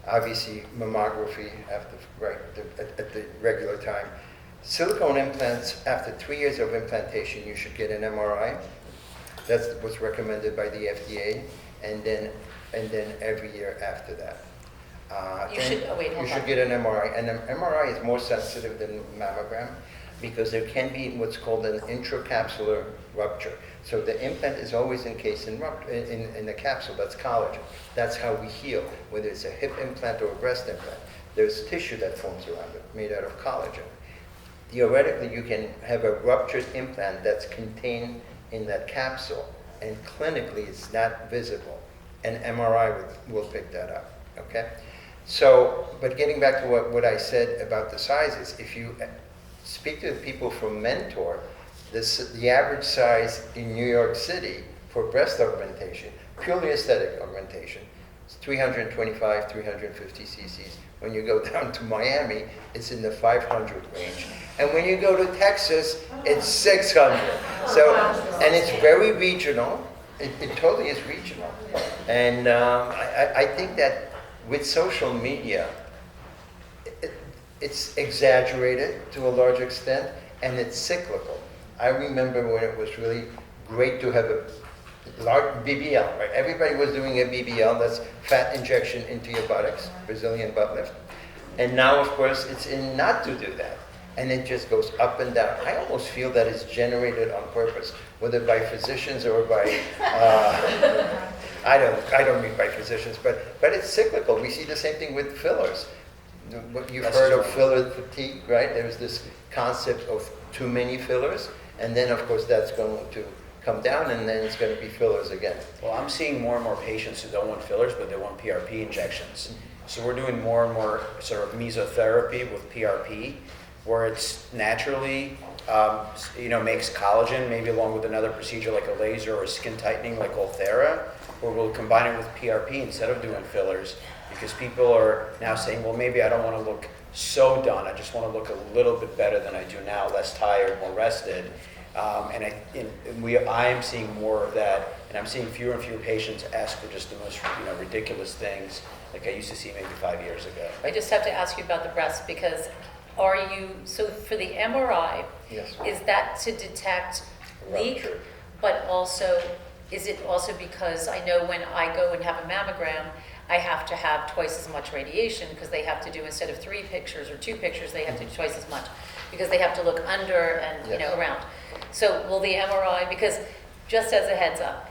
obviously mammography at the regular time. Silicone implants, after 3 years of implantation, you should get an MRI. That's what's recommended by the FDA, and then every year after that. You should, hold You on. should get an MRI, and an MRI is more sensitive than mammogram because there can be what's called an intracapsular rupture. So the implant is always encased in the capsule. That's collagen. That's how we heal, whether it's a hip implant or a breast implant. There's tissue that forms around it, made out of collagen. Theoretically, you can have a ruptured implant that's contained in that capsule, and clinically it's not visible. An MRI will pick that up, okay? So, but getting back to what I said about the sizes, if you speak to the people from Mentor, the average size in New York City for breast augmentation, purely aesthetic augmentation, is 325, 350 cc's. When you go down to Miami, it's in the 500 range. And when you go to Texas, it's 600. So, and it's very regional. It totally is regional. And I think that with social media, it's exaggerated to a large extent, and it's cyclical. I remember when it was really great to have a large BBL, right? Everybody was doing a BBL, that's fat injection into your buttocks, Brazilian butt lift. And now, of course, it's in not to do that. And it just goes up and down. I almost feel that it's generated on purpose, whether by physicians or by, I don't mean by physicians, but it's cyclical. We see the same thing with fillers. what you've That's heard of just filler fatigue, right? There's this concept of too many fillers, and then of course that's going to come down, and then it's going to be fillers again. Well, I'm seeing more and more patients who don't want fillers, but they want PRP injections. So we're doing more and more sort of mesotherapy with PRP, where it's naturally, makes collagen, maybe along with another procedure like a laser or skin tightening like Ulthera, where we'll combine it with PRP instead of doing fillers, because people are now saying, well, maybe I don't want to look so done. I just want to look a little bit better than I do now, less tired, more rested. I am seeing more of that, and I'm seeing fewer and fewer patients ask for just the most ridiculous things like I used to see maybe 5 years ago. I just have to ask you about the breast, because so for the MRI, Yes. is that to detect leak, Rupture. but also, is it also because I know when I go and have a mammogram, I have to have twice as much radiation, because they have to do, instead of 3 pictures or 2 pictures, they have to do twice as much, because they have to look under and, Yes. around. So will the MRI, because just as a heads up,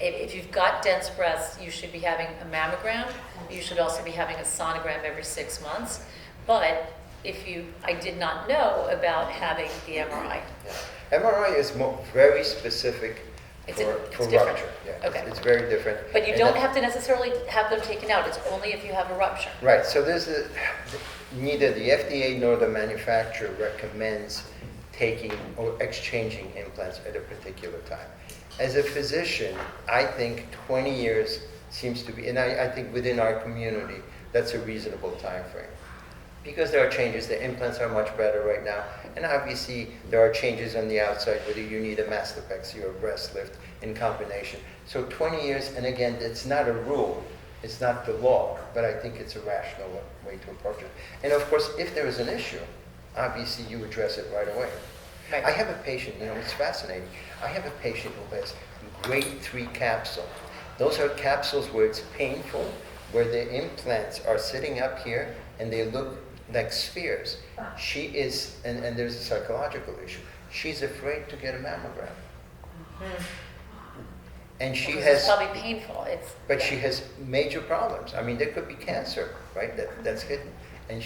if you've got dense breasts, you should be having a mammogram. You should also be having a sonogram every 6 months. But I did not know about having the MRI. Yeah. MRI is very specific It's for different. rupture. Yeah, Okay. it's very different. But you And don't that- have to necessarily have them taken out. It's only if you have a rupture. Right, so neither the FDA nor the manufacturer recommends taking or exchanging implants at a particular time. As a physician, I think 20 years seems to be, and I think within our community, that's a reasonable time frame. Because there are changes, the implants are much better right now, and obviously there are changes on the outside, whether you need a mastopexy or a breast lift in combination. So 20 years, and again, it's not a rule, it's not the law, but I think it's a rational way to approach it. And of course, if there is an issue, obviously you address it right away. Right. I have a patient, it's fascinating. I have a patient who has grade 3 capsule. Those are capsules where it's painful, where the implants are sitting up here and they look like spheres. She is, and there's a psychological issue. She's afraid to get a mammogram. And she Because has, it's probably painful. but she has major problems. I mean, there could be cancer, right? That's hidden. And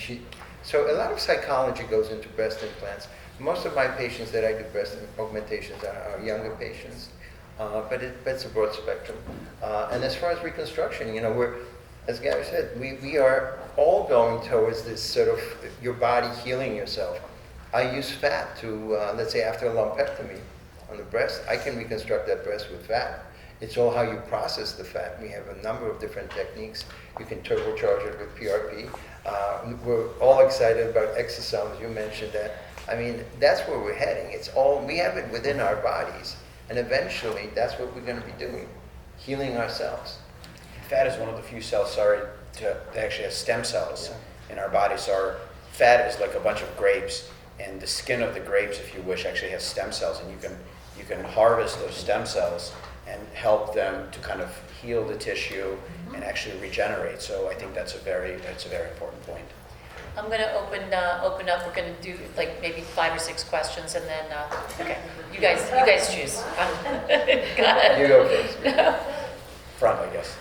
so a lot of psychology goes into breast implants. Most of my patients that I do breast augmentations are younger patients, but it's a broad spectrum. And as far as reconstruction, as Gary said, we are all going towards this sort of your body healing yourself. I use fat to, let's say after a lumpectomy on the breast, I can reconstruct that breast with fat. It's all how you process the fat. We have a number of different techniques. You can turbocharge it with PRP. We're all excited about exosomes. You mentioned that. I mean, that's where we're heading. We have it within our bodies. And eventually, that's what we're going to be doing, healing ourselves. Fat is one of the few cells, that actually has stem cells in our body. So our fat is like a bunch of grapes, and the skin of the grapes, if you wish, actually has stem cells, and you can harvest those stem cells and help them to kind of heal the tissue and actually regenerate. So I think that's a very important point. I'm going to open up. We're going to do like maybe 5 or 6 questions, and then okay, you guys choose. Got it. You go first. Front, I guess.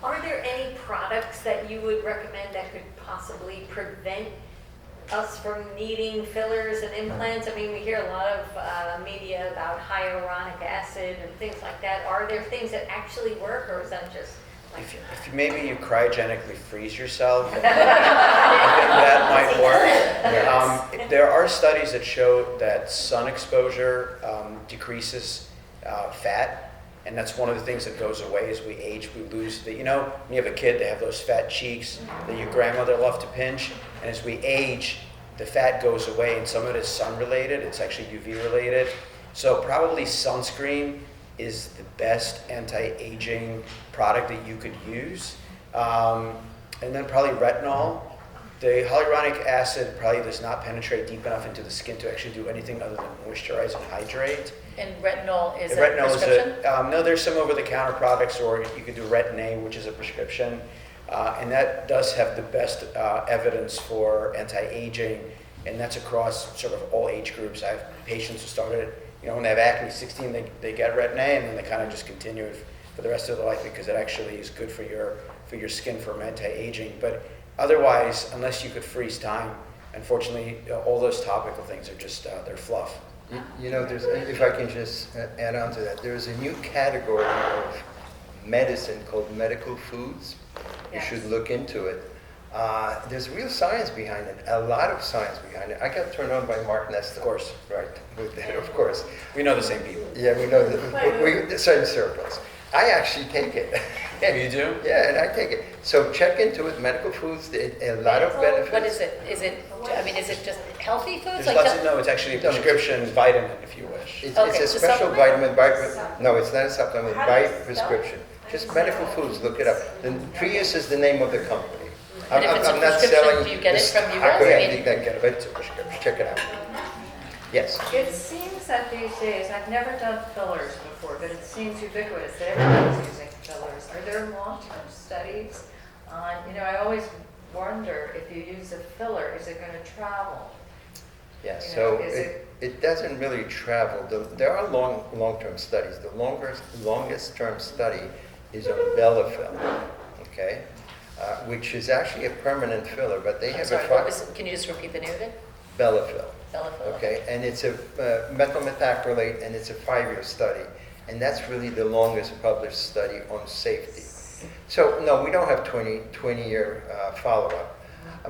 Are there any products that you would recommend that could possibly prevent us from needing fillers and implants? I mean, we hear a lot of media about hyaluronic acid and things like that. Are there things that actually work, or is that just like... If maybe you cryogenically freeze yourself, I think that might work. There are studies that show that sun exposure decreases fat. And that's one of the things that goes away as we age. We lose when you have a kid, they have those fat cheeks that your grandmother loved to pinch. And as we age, the fat goes away, and some of it is sun related. It's actually UV related. So probably sunscreen is the best anti-aging product that you could use. And then probably retinol. The hyaluronic acid probably does not penetrate deep enough into the skin to actually do anything other than moisturize and hydrate. And retinol is a Retinol prescription? no, there's some over-the-counter products, or you could do Retin-A, which is a prescription, and that does have the best evidence for anti-aging, and that's across sort of all age groups. I have patients who started, when they have acne, 16, they get Retin-A, and then they kind of just continue for the rest of their life because it actually is good for your skin for anti-aging. But Otherwise, unless you could freeze time, unfortunately, all those topical things are just, they're fluff. You know, if I can just add on to that, there's a new category of medicine called medical foods. You Yes. should look into it. There's real science behind it, a lot of science behind it. I got turned on by Mark Nesta. Of course. Right, with that, of course. We know the same people. Yeah, we know the same circles. I actually take it. You do? Yeah, and I take it. So check into it, medical foods, a lot of benefits. What is it? Is it just healthy foods? There's lots of, no, it's actually a prescription vitamin, if you wish. It's Okay, a it's a special supplement? vitamin no, it's not a supplement, by prescription. Just medical foods, look it up. The Prius is the name of the company. And if it's a I'm not prescription, selling do you get it this- from you I guys? couldn't I mean- think that get it, but it's a prescription, check it out. Yes. It seems that these days, I've never done fillers before, but it seems ubiquitous that everyone's using fillers. Are there long-term studies on, I always wonder if you use a filler, is it going to travel? Yeah, You so know, is it doesn't really travel. There are long-term studies. The longest term study is on Belafil, okay? Which is actually a permanent filler, but they I'm have sorry, a what was it? Can you just repeat the name of it? Belafil. Belafil. Okay, and it's a methyl methacrylate, and it's a 5-year study, and that's really the longest published study on safety. So no, we don't have 20-year follow-up,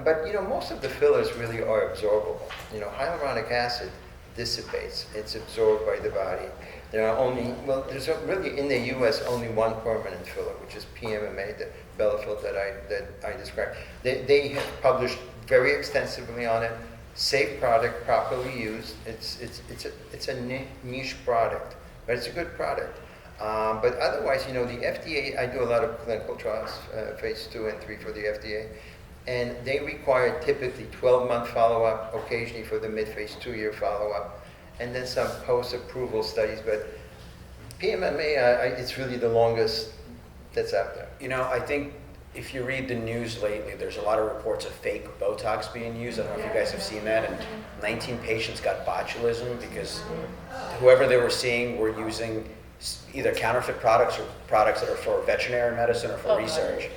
but most of the fillers really are absorbable. Hyaluronic acid dissipates; it's absorbed by the body. There are there's really in the U.S. only one permanent filler, which is PMMA, the Belafil that I described. They have published very extensively on it. Safe product, properly used. It's a niche product, but it's a good product. But otherwise, the FDA, I do a lot of clinical trials, phase 2 and 3 for the FDA, and they require typically 12-month follow-up, occasionally for the mid-phase 2-year follow-up, and then some post-approval studies. But PMMA, it's really the longest that's out there. I think if you read the news lately, there's a lot of reports of fake Botox being used. I don't know if you guys have seen that. And 19 patients got botulism because whoever they were seeing were using either counterfeit products or products that are for veterinary medicine or for research.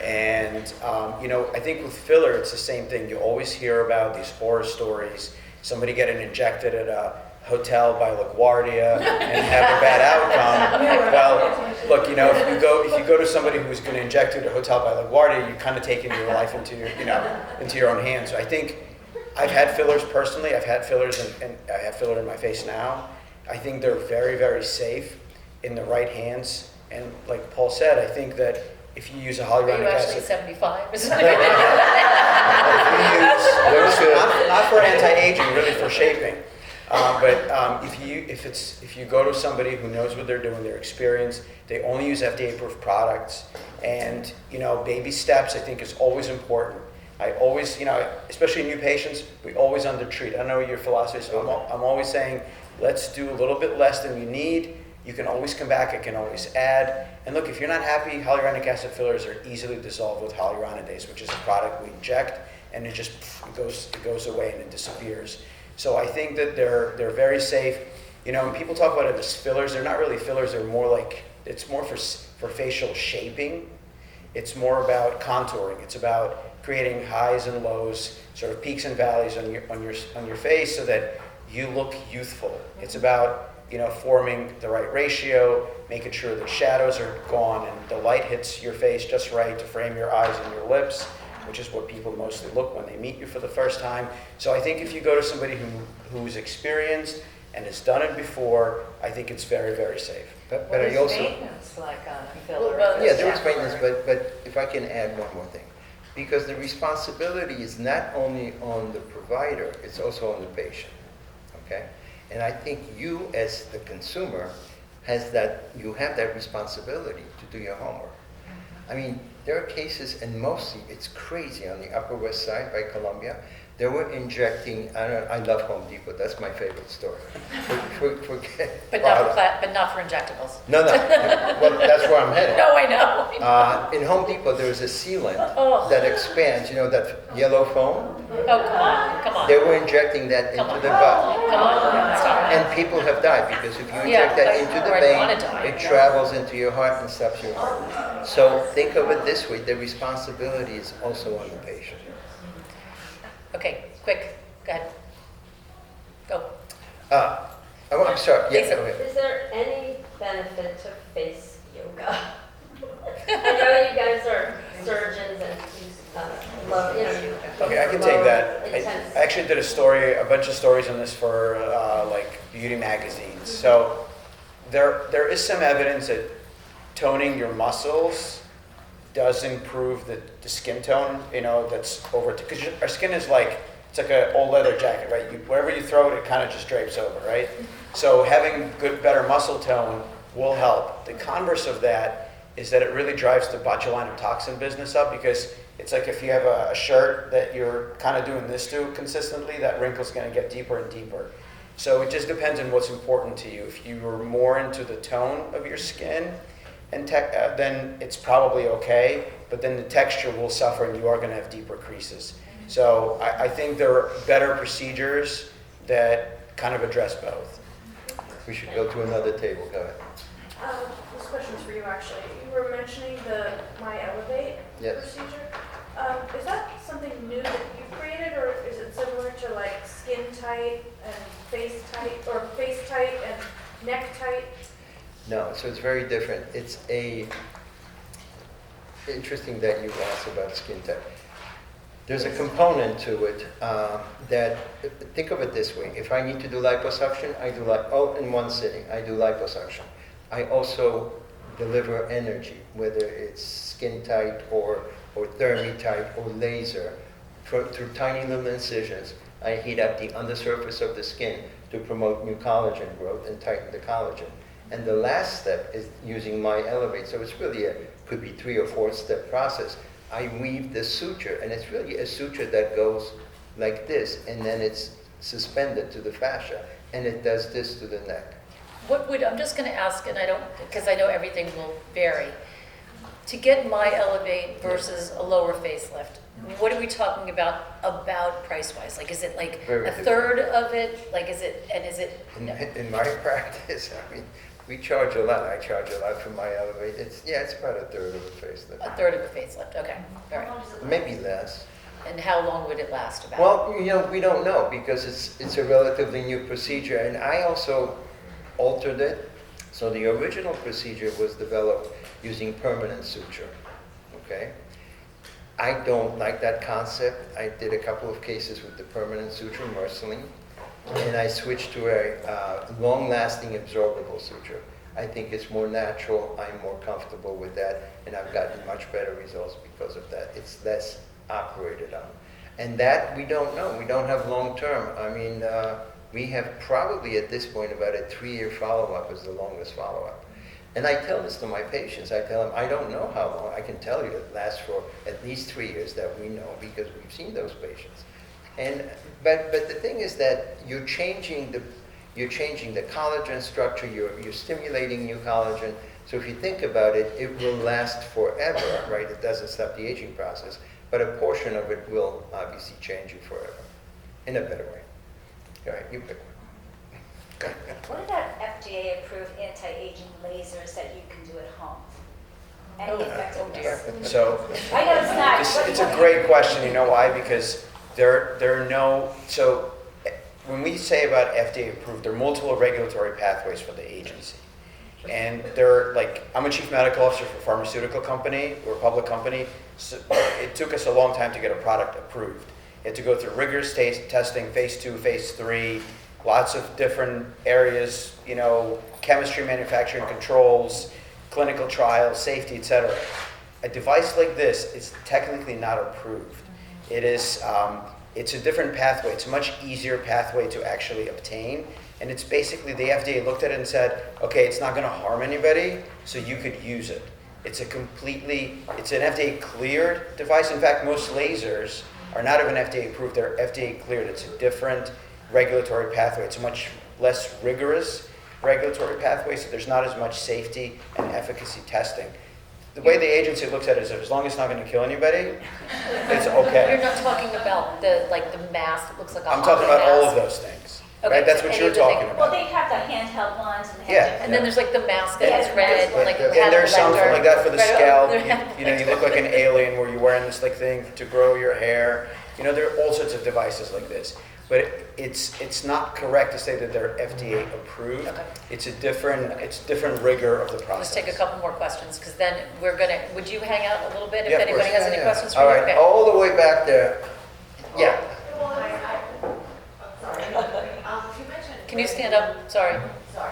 And, I think with filler, it's the same thing. You always hear about these horror stories. Somebody getting injected at a hotel by LaGuardia and have a bad outcome. Well, look, if you go to somebody who's going to inject you at a hotel by LaGuardia, you're kind of taking your life into your own hands. So I think I've had fillers personally. I've had fillers and I have filler in my face now. I think they're very, very safe in the right hands. And like Paul said, I think that if you use a Are you hyaluronic actually acid, 75? not for anti-aging, really for shaping. But if you go to somebody who knows what they're doing, they're experienced, they only use FDA-approved products, and baby steps I think is always important. I always, especially new patients, we always undertreat. I don't know what your philosophy is. I'm always saying, let's do a little bit less than you need. You can always come back. I can always add. And look, if you're not happy, hyaluronic acid fillers are easily dissolved with hyaluronidase, which is a product we inject, and it just goes away and it disappears. So I think that they're very safe. When people talk about it as fillers, they're not really fillers. They're more like, it's more for facial shaping. It's more about contouring. It's about creating highs and lows, sort of peaks and valleys on your face, so that you look youthful. It's about forming the right ratio, making sure the shadows are gone and the light hits your face just right to frame your eyes and your lips, which is what people mostly look when they meet you for the first time. So I think if you go to somebody who's experienced and has done it before, I think it's very, very safe. But What I is also maintenance like on a filler? Well, yeah, there is maintenance, but if I can add one more thing, because the responsibility is not only on the provider, it's also on the patient. Okay. And I think you, as the consumer, you have that responsibility to do your homework. I mean, there are cases, and mostly it's crazy on the Upper West Side by Columbia. They were injecting, I love Home Depot, that's my favorite store. Forget But not for, product. but not for injectables. No, well, that's where I'm headed. No, I know. In Home Depot, there's a sealant Oh. that expands, you know, that yellow foam? Oh, come on, come on. They were injecting that Come into on. the butt. Come on, stop. And people have died because if you Yeah, inject that but into the or vein, wanna die. it travels into your heart and stops your heart. So think of it this way, the responsibility is also on the patient. Okay, quick, go ahead. Go. I'm sorry, yeah, Lisa. go ahead. Is there any benefit to face yoga? I know you guys are surgeons and love, you know. Okay, I can take that. Intense. I actually did a bunch of stories on this for like beauty magazines. So there is some evidence that toning your muscles does improve the skin tone, you know, that's over, because our skin is like, it's like an old leather jacket, right? Wherever you throw it, it kind of just drapes over, right? So having better muscle tone will help. The converse of that is that it really drives the botulinum toxin business up, because it's like if you have a shirt that you're kind of doing this to consistently, that wrinkle's going to get deeper and deeper. So it just depends on what's important to you. If you are more into the tone of your skin, and then it's probably okay, but then the texture will suffer and you are going to have deeper creases. So I think there are better procedures that kind of address both. We should go to another table, go ahead. This question's for you, actually. You were mentioning the My Elevate Yes. procedure. Is that something new that you created, or is it similar to like skin tight and face tight, or face tight and neck tight? No, so it's very different. It's interesting that you asked about skin type. There's a component to it that, think of it this way. If I need to do liposuction, I do in one sitting, I do liposuction. I also deliver energy, whether it's skin tight or thermi tight or laser, through tiny little incisions. I heat up the undersurface of the skin to promote new collagen growth and tighten the collagen. And the last step is using My Elevate. So it's really could be 3 or 4 step process. I weave the suture, and it's really a suture that goes like this, and then it's suspended to the fascia, and it does this to the neck. I'm just going to ask, and I don't, because I know everything will vary. To get My Elevate versus a lower facelift, what are we talking about price-wise? Like, is it like Very a third of it? Like, is it? In my practice, I mean, we charge a lot. I charge a lot for My Elevate. It's about a third of a facelift. A third of a facelift, okay, all right. Maybe less. And how long would it last about? Well, you know, we don't know because it's a relatively new procedure, and I also altered it. So the original procedure was developed using permanent suture, okay? I don't like that concept. I did a couple of cases with the permanent suture, Merceline, and I switched to a long-lasting absorbable suture. I think it's more natural, I'm more comfortable with that, and I've gotten much better results because of that. It's less operated on. And that we don't know. We don't have long-term. I mean, we have probably at this point about a 3-year follow-up is the longest follow-up. And I tell this to my patients. I tell them, I don't know how long. I can tell you it lasts for at least 3 years that we know because we've seen those patients. And but the thing is that you're changing the collagen structure. You're stimulating new collagen. So if you think about it, it will last forever, right? It doesn't stop the aging process, but a portion of it will obviously change you forever in a better way. All right, you pick one. What about FDA-approved anti-aging lasers that you can do at home? Any effectiveness? So I know it's not. it's a great question. You know why? Because there are no, so when we say about FDA approved, there are multiple regulatory pathways for the agency. And they're like, I'm a chief medical officer for a pharmaceutical company, or a public company. So it took us a long time to get a product approved. It had to go through rigorous testing, phase 2, phase 3, lots of different areas, you know, chemistry, manufacturing controls, clinical trials, safety, etc. A device like this is technically not approved. It is, it's a different pathway. It's a much easier pathway to actually obtain. And it's basically, the FDA looked at it and said, okay, it's not going to harm anybody, so you could use it. It's an FDA cleared device. In fact, most lasers are not even FDA approved, they're FDA cleared. It's a different regulatory pathway. It's a much less rigorous regulatory pathway, so there's not as much safety and efficacy testing. The way the agency looks at it is, as long as it's not going to kill anybody, it's okay. You're not talking about the mask that looks like a I'm hockey talking about all of mask? those things, Okay, right? That's so what any you're of the talking things- Well, about. they have the handheld ones and they Yeah. have different. And then there's like the mask that is Yeah, red, yeah. like And And there's something Lecter. like that for the Right, scalp. they're- You look like an alien where you're wearing this like thing to grow your hair. There are all sorts of devices like this. But it's not correct to say that they're FDA approved. Okay. It's different rigor of the process. Let's take a couple more questions, because then would you hang out a little bit if Yeah, of anybody course. has any Yeah. questions for All you? right, Okay. all the way back there. Yeah. Sorry. You mentioned. Can you stand up? Sorry. Sorry.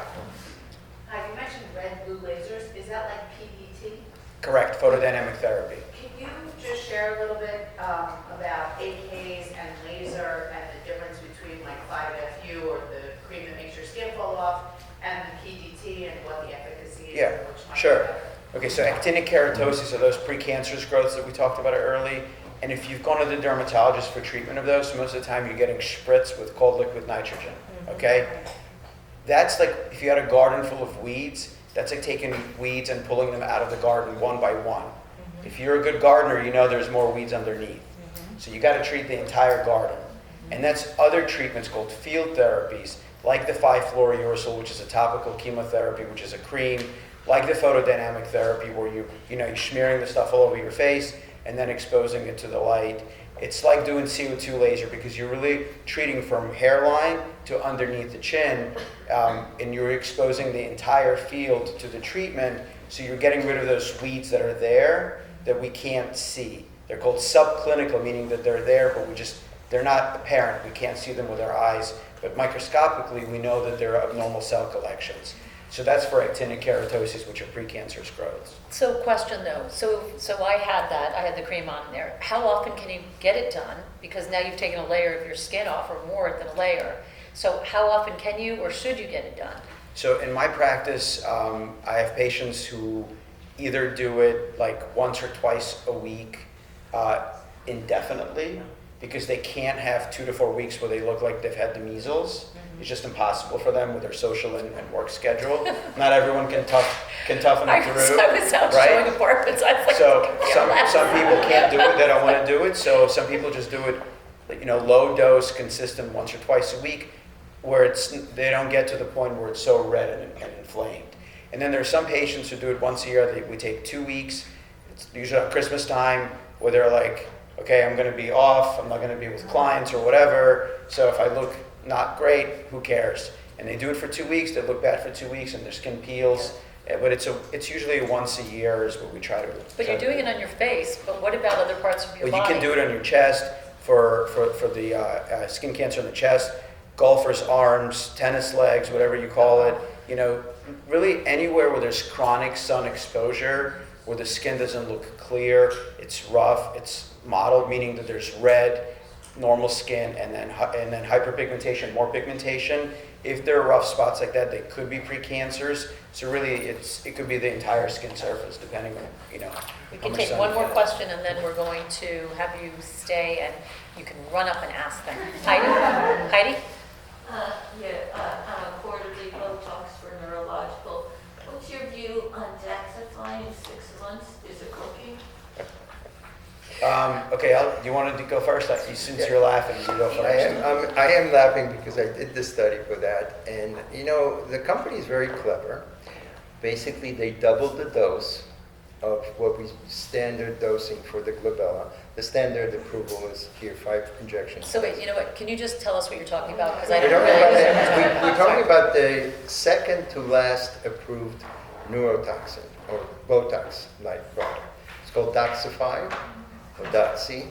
Hi, you mentioned red blue lasers. Is that like PDT? Correct, photodynamic therapy. Can you just share a little bit about AKs and laser and the difference between like 5FU or the cream that makes your skin fall off and the PDT and what the efficacy is? Yeah, and which might be sure. better? Okay, so actinic keratosis are those precancerous growths that we talked about early. And if you've gone to the dermatologist for treatment of those, most of the time you're getting spritz with cold liquid nitrogen, okay? That's like, if you had a garden full of weeds, that's like taking weeds and pulling them out of the garden one by one. If you're a good gardener, you know there's more weeds underneath. So you gotta treat the entire garden. And that's other treatments called field therapies, like the 5-fluorouracil, which is a topical chemotherapy, which is a cream, like the photodynamic therapy where you're smearing the stuff all over your face and then exposing it to the light. It's like doing CO2 laser because you're really treating from hairline to underneath the chin, and you're exposing the entire field to the treatment, so you're getting rid of those weeds that are there that we can't see. They're called subclinical, meaning that they're there, but they're not apparent. We can't see them with our eyes, but microscopically we know that they're abnormal cell collections. So that's for actinic keratosis, which are precancerous growths. So question though, so I had the cream on there. How often can you get it done? Because now you've taken a layer of your skin off, or more than a layer. So how often can you or should you get it done? So in my practice, I have patients who either do it like once or twice a week indefinitely, because they can't have 2 to 4 weeks where they look like they've had the measles. It's just impossible for them with their social and work schedule. Not everyone can toughen it through. I was out right? showing apartments. I was like, So looking some at people can't do it. They don't want to do it. So some people just do it, low dose, consistent, once or twice a week, where they don't get to the point where it's so red and inflamed. And then there are some patients who do it once a year. We take 2 weeks. It's usually at Christmas time, where they're like, okay, I'm going to be off. I'm not going to be with clients or whatever. So if I look not great, who cares? And they do it for 2 weeks. They look bad for 2 weeks, and their skin peels. But it's usually once a year is what we try to. But you're doing it on your face. But what about other parts of your Well, you body? can do it on your chest for the skin cancer in the chest, golfer's arms, tennis legs, whatever you call it. Really anywhere where there's chronic sun exposure, where the skin doesn't look clear, it's rough, it's mottled, meaning that there's red, normal skin, and then hyperpigmentation, more pigmentation. If there are rough spots like that, they could be precancers. So really, it could be the entire skin surface, depending on We how can much take sun one you more get. question, and then we're going to have you stay, and you can run up and ask them. Heidi? I'm a quarterly Botox for neurological. What's your view on Daxxify in 6 months? Is it working? Okay, do you want to go first? Since you're laughing, you go first. I am laughing because I did the study for that, and the company is very clever. Basically, they doubled the dose of what we standard dosing for the glabella. The standard approval is here 5 injections. So wait, you know what? Can you just tell us what you're talking about? Because I We're don't talking really about, we're talking about the second to last approved neurotoxin or Botox-like product. It's called Daxxify, or Daxi.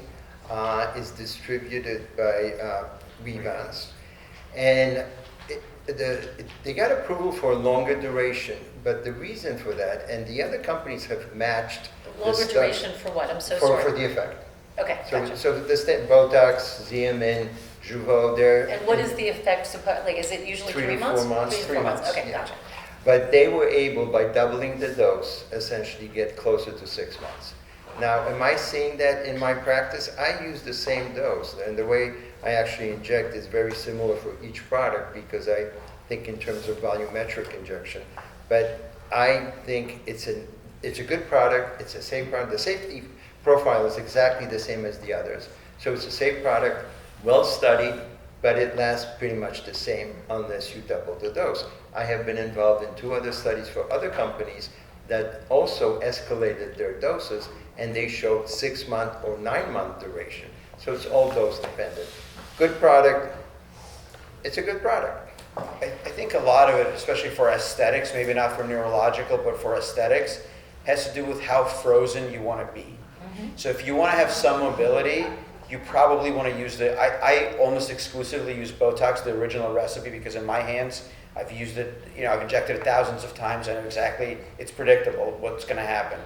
Is distributed by Revance. And they got approval for a longer duration, but the reason for that, and the other companies have matched the Longer study duration for what? I'm so for sorry. the effect. Okay, gotcha. So the Botox, Xeomin, Jeuveau, they're And what is the effect, is it usually 3 months? 3 to 4 months. 3 to 4 months, okay, yeah. gotcha. But they were able, by doubling the dose, essentially get closer to 6 months. Now, am I seeing that in my practice? I use the same dose, and the way I actually inject is very similar for each product because I think in terms of volumetric injection. But I think it's a good product, it's a safe product. The safety profile is exactly the same as the others. So it's a safe product, well studied, but it lasts pretty much the same unless you double the dose. I have been involved in 2 other studies for other companies that also escalated their doses, and they showed 6-month or 9-month duration. So it's all dose dependent. Good product, it's a good product. I think a lot of it, especially for aesthetics, maybe not for neurological, but for aesthetics, has to do with how frozen you want to be. So if you want to have some mobility, you probably want to use I almost exclusively use Botox, the original recipe, because in my hands, I've used it, I've injected it thousands of times. I know exactly, it's predictable what's going to happen.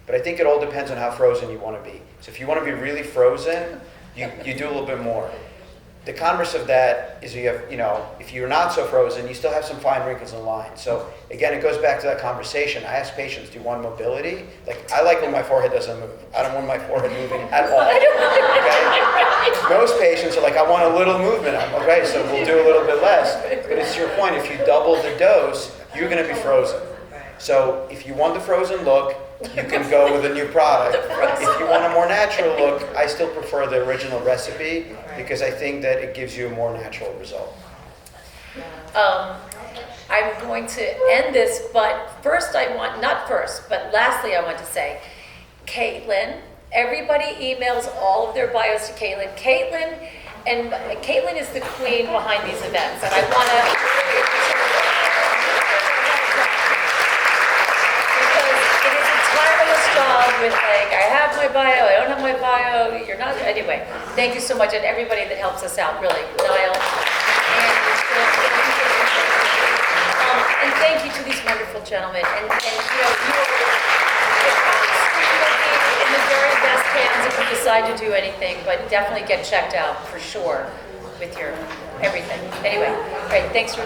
But I think it all depends on how frozen you want to be. So if you want to be really frozen, you do a little bit more. The converse of that is you have, if you're not so frozen, you still have some fine wrinkles and lines. So again, it goes back to that conversation. I ask patients, do you want mobility? Like, I like when my forehead doesn't move. I don't want my forehead moving at all. Okay? Most patients are like, I want a little movement. Okay, so we'll do a little bit less. But it's your point, if you double the dose, you're going to be frozen. So if you want the frozen look, you can go with a new product. If you want a more natural look, I still prefer the original recipe because I think that it gives you a more natural result. I'm going to end this, but first lastly I want to say, Caitlin, everybody emails all of their bios to Caitlin. Caitlin is the queen behind these events, and I want to... with I have my bio, I don't have my bio, you're not, anyway, thank you so much, and everybody that helps us out, really, Niall. And thank you to these wonderful gentlemen, and you are in the very best hands if you decide to do anything, but definitely get checked out, for sure, with your everything. Anyway, all right, thanks for...